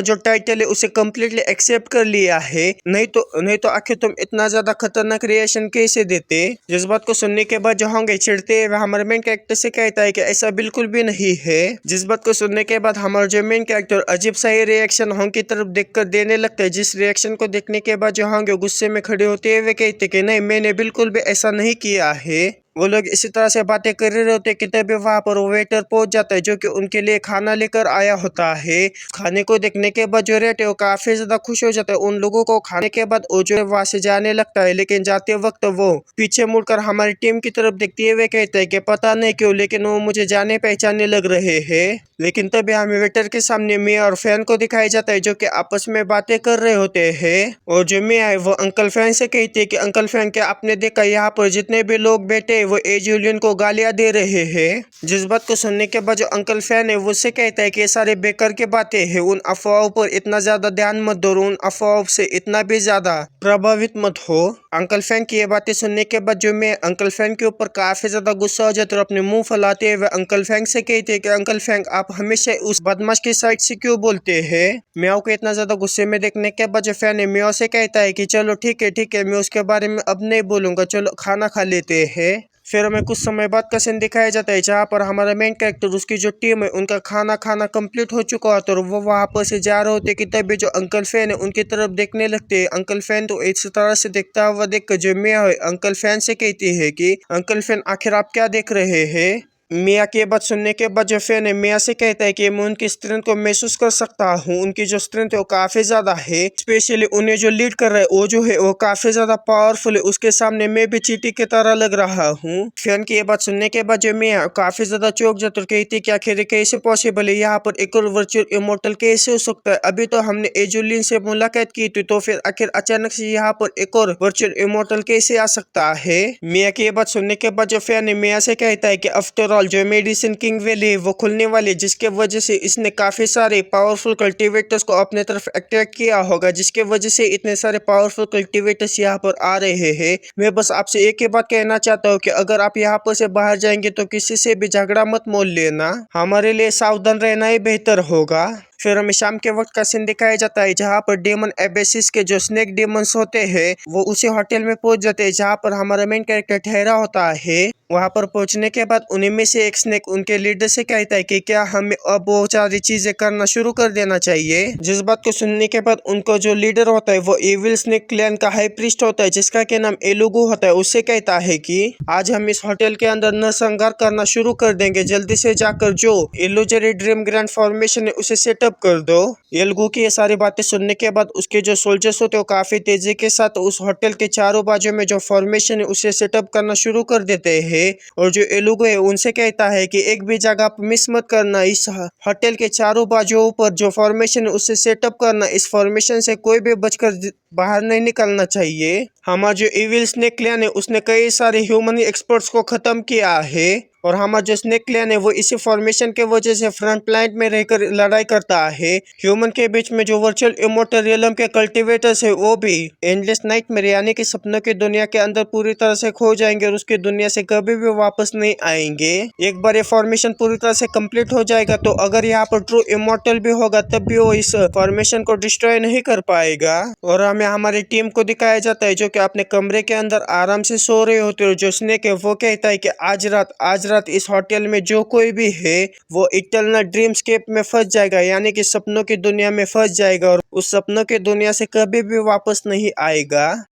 जो टाइटल है उसे कम्प्लीटली एक्सेप्ट कर लिया है, नहीं तो आखिर तुम इतना ज्यादा खतरनाक रिएक्शन कैसे देते। जिस बात को सुनने के बाद जो होंगे चिढ़ते हुए हमारे मेन कैरेक्टर से कहता है कि ऐसा बिल्कुल भी नहीं है। जिस बात को सुनने के बाद हमारा जो मेन कैरेक्टर अजीब सा ही रिएक्शन होंग की तरफ देखकर देने लगता है, जिस रिएक्शन को देखने के बाद जो होंगे गुस्से में खड़े होते हुए कहते कि नहीं मैंने बिल्कुल भी ऐसा नहीं किया है। वो लोग इसी तरह से बातें कर रहे होते कि तभी वहां पर वो वेटर पहुंच जाता है जो कि उनके लिए खाना लेकर आया होता है। खाने को देखने के बाद जो रेट है वो काफी ज्यादा खुश हो जाता है उन लोगों को खाने के बाद वो जो वहां से जाने लगता है, लेकिन जाते वक्त वो पीछे मुड़कर हमारी टीम की तरफ देखते हुए कहते हैं कि पता नहीं क्यों लेकिन वो मुझे जाने पहचानने लग रहे हैं। लेकिन तभी हमें वेटर के सामने मिया और फैन को दिखाया जाता है जो कि आपस में बातें कर रहे होते हैं। और जो मिया है वो अंकल फैन से कहती है कि अंकल फैन क्या आपने देखा यहाँ पर जितने भी लोग बैठे वो एज यूलियन को गालियां दे रहे हैं। जिस बात को सुनने के बाद जो अंकल फैन है वो उससे कहता है कि ये सारे बेकार की बातें हैं, उन अफवाहों पर इतना ज्यादा ध्यान मत दो, उन अफवाहों से इतना भी ज्यादा प्रभावित मत हो। अंकल फैन की ये बातें सुनने के बाद जो मैं अंकल फैन के ऊपर काफी ज्यादा गुस्सा हो जाता है और अपने मुंह फैलाते हुए अंकल फैन से कहते हैं कि अंकल फैन आप हमेशा उस बदमाश की साइड से क्यों बोलते हैं। म्याओ को इतना ज्यादा गुस्से में देखने के बाद जो फैन है म्याओ से कहता है कि चलो ठीक है मैं उसके बारे में अब नहीं बोलूंगा, चलो खाना खा लेते हैं। फिर हमें कुछ समय बाद का सीन दिखाया जाता है जहाँ पर हमारा मेन कैरेक्टर उसकी जो टीम है उनका खाना खाना कंप्लीट हो चुका होता है और वो वहाँ पर से जा रहे होते कि तभी जो अंकल फैन है उनकी तरफ देखने लगते हैं। अंकल फैन तो इस तरह से देखता हुआ देख कर जो मिया है अंकल फैन से कहती है कि अंकल फैन आखिर आप क्या देख रहे हैं। मिया की बात सुनने के बाद जो फैन है मिया से कहता है कि मैं उनकी स्ट्रेंथ को महसूस कर सकता हूँ, उनकी जो स्ट्रेंथ है वो काफी ज्यादा है, स्पेशली उन्हें जो लीड कर रहा है वो जो है वो काफी ज्यादा पावरफुल है, उसके सामने मैं भी चींटी की तरह लग रहा हूँ। फैन की ये बात सुनने के बाद जो मिया काफी ज्यादा चौंक जाता है, कहती कि आखिर कैसे पॉसिबल है, यहाँ पर एक और वर्चुअल इमोर्टल कैसे हो सकता है, अभी तो हमने एजुलिन से मुलाकात की थी तो फिर आखिर अचानक से यहाँ पर एक और वर्चुअल इमोर्टल कैसे आ सकता है। मिया की ये बात सुनने के बाद जो फैन है मिया से कहता है कि आफ्टर ओवरऑल जो मेडिसिन किंग वैली है वो खुलने वाली है, जिसके वजह से इसने काफी सारे पावरफुल कल्टीवेटर्स को अपने तरफ अट्रैक्ट किया होगा, जिसके वजह से इतने सारे पावरफुल कल्टीवेटर्स यहाँ पर आ रहे हैं। मैं बस आपसे एक ही बात कहना चाहता हूँ कि अगर आप यहाँ पर से बाहर जाएंगे तो किसी से भी झगड़ा मत मोल लेना, हमारे लिए सावधान रहना ही बेहतर होगा। फिर हमें शाम के वक्त का सीन दिखाया जाता है जहाँ पर डेमन एबेसिस के जो स्नेक डेमंस होते हैं वो उसी होटल में पहुंच जाते हैं जहाँ पर हमारा मेन कैरेक्टर ठहरा होता है। वहां पर पहुंचने के बाद उन्हीं में से एक स्नेक उनके लीडर से कहता है कि क्या हमें अब वो सारी चीजें करना शुरू कर देना चाहिए। जिस बात को सुनने के बाद उनको जो लीडर होता है वो एविल स्नेक क्लैन का हाई प्रीस्ट होता है जिसका के नाम एलुगु होता है, उससे कहता है कि आज हम इस होटल के अंदर नरसंहार करना शुरू कर देंगे, जल्दी से जाकर जो इल्यूजरी ड्रीम ग्रैंड फॉर्मेशन है उसे सेटअप कर दो। एलुगु की ये सारी बातें सुनने के बाद उसके जो सोल्जर्स होते हैं वो काफी तेजी के साथ उस होटल के चारों बाजू में जो फॉर्मेशन है उसे सेटअप करना शुरू कर देते हैं। और जो एलुगु है उनसे कहता है कि एक भी जगह मिस मत करना, इस होटल के चारों बाजुओं पर जो फॉर्मेशन है उसे सेटअप करना, इस फॉर्मेशन से कोई भी बचकर बाहर नहीं निकलना चाहिए। हमारा जो इविल स्नेक क्लैन है उसने कई सारे ह्यूमन एक्सपर्ट्स को खत्म किया है और हमारा जो स्नेक क्लैन है वो इसी फॉर्मेशन के वजह से फ्रंट लाइन में रहकर लड़ाई करता है। ह्यूमन के बीच में जो वर्चुअल इमोर्टल रियलम के कल्टीवेटर्स है वो भी एंडलेस नाइटमेयर यानी कि सपनों की दुनिया के अंदर पूरी तरह से खो जाएंगे और उसकी दुनिया से कभी भी वापस नहीं आएंगे। एक बार ये फॉर्मेशन पूरी तरह से कंप्लीट हो जाएगा तो अगर यहाँ पर ट्रू इमोर्टल भी होगा तब भी वो इस फॉर्मेशन को डिस्ट्रॉय नहीं कर पाएगा। और हमें हमारी टीम को दिखाया जाता है जो कि अपने कमरे के अंदर आराम से सो रहे होते हैं। जो स्नेक है वो कहता है कि आज रात इस होटल में जो कोई भी है वो इटर्नल ड्रीमस्केप में फंस जाएगा, यानी कि सपनों की दुनिया में फंस जाएगा और उस सपनों की दुनिया से कभी भी वापस नहीं आएगा।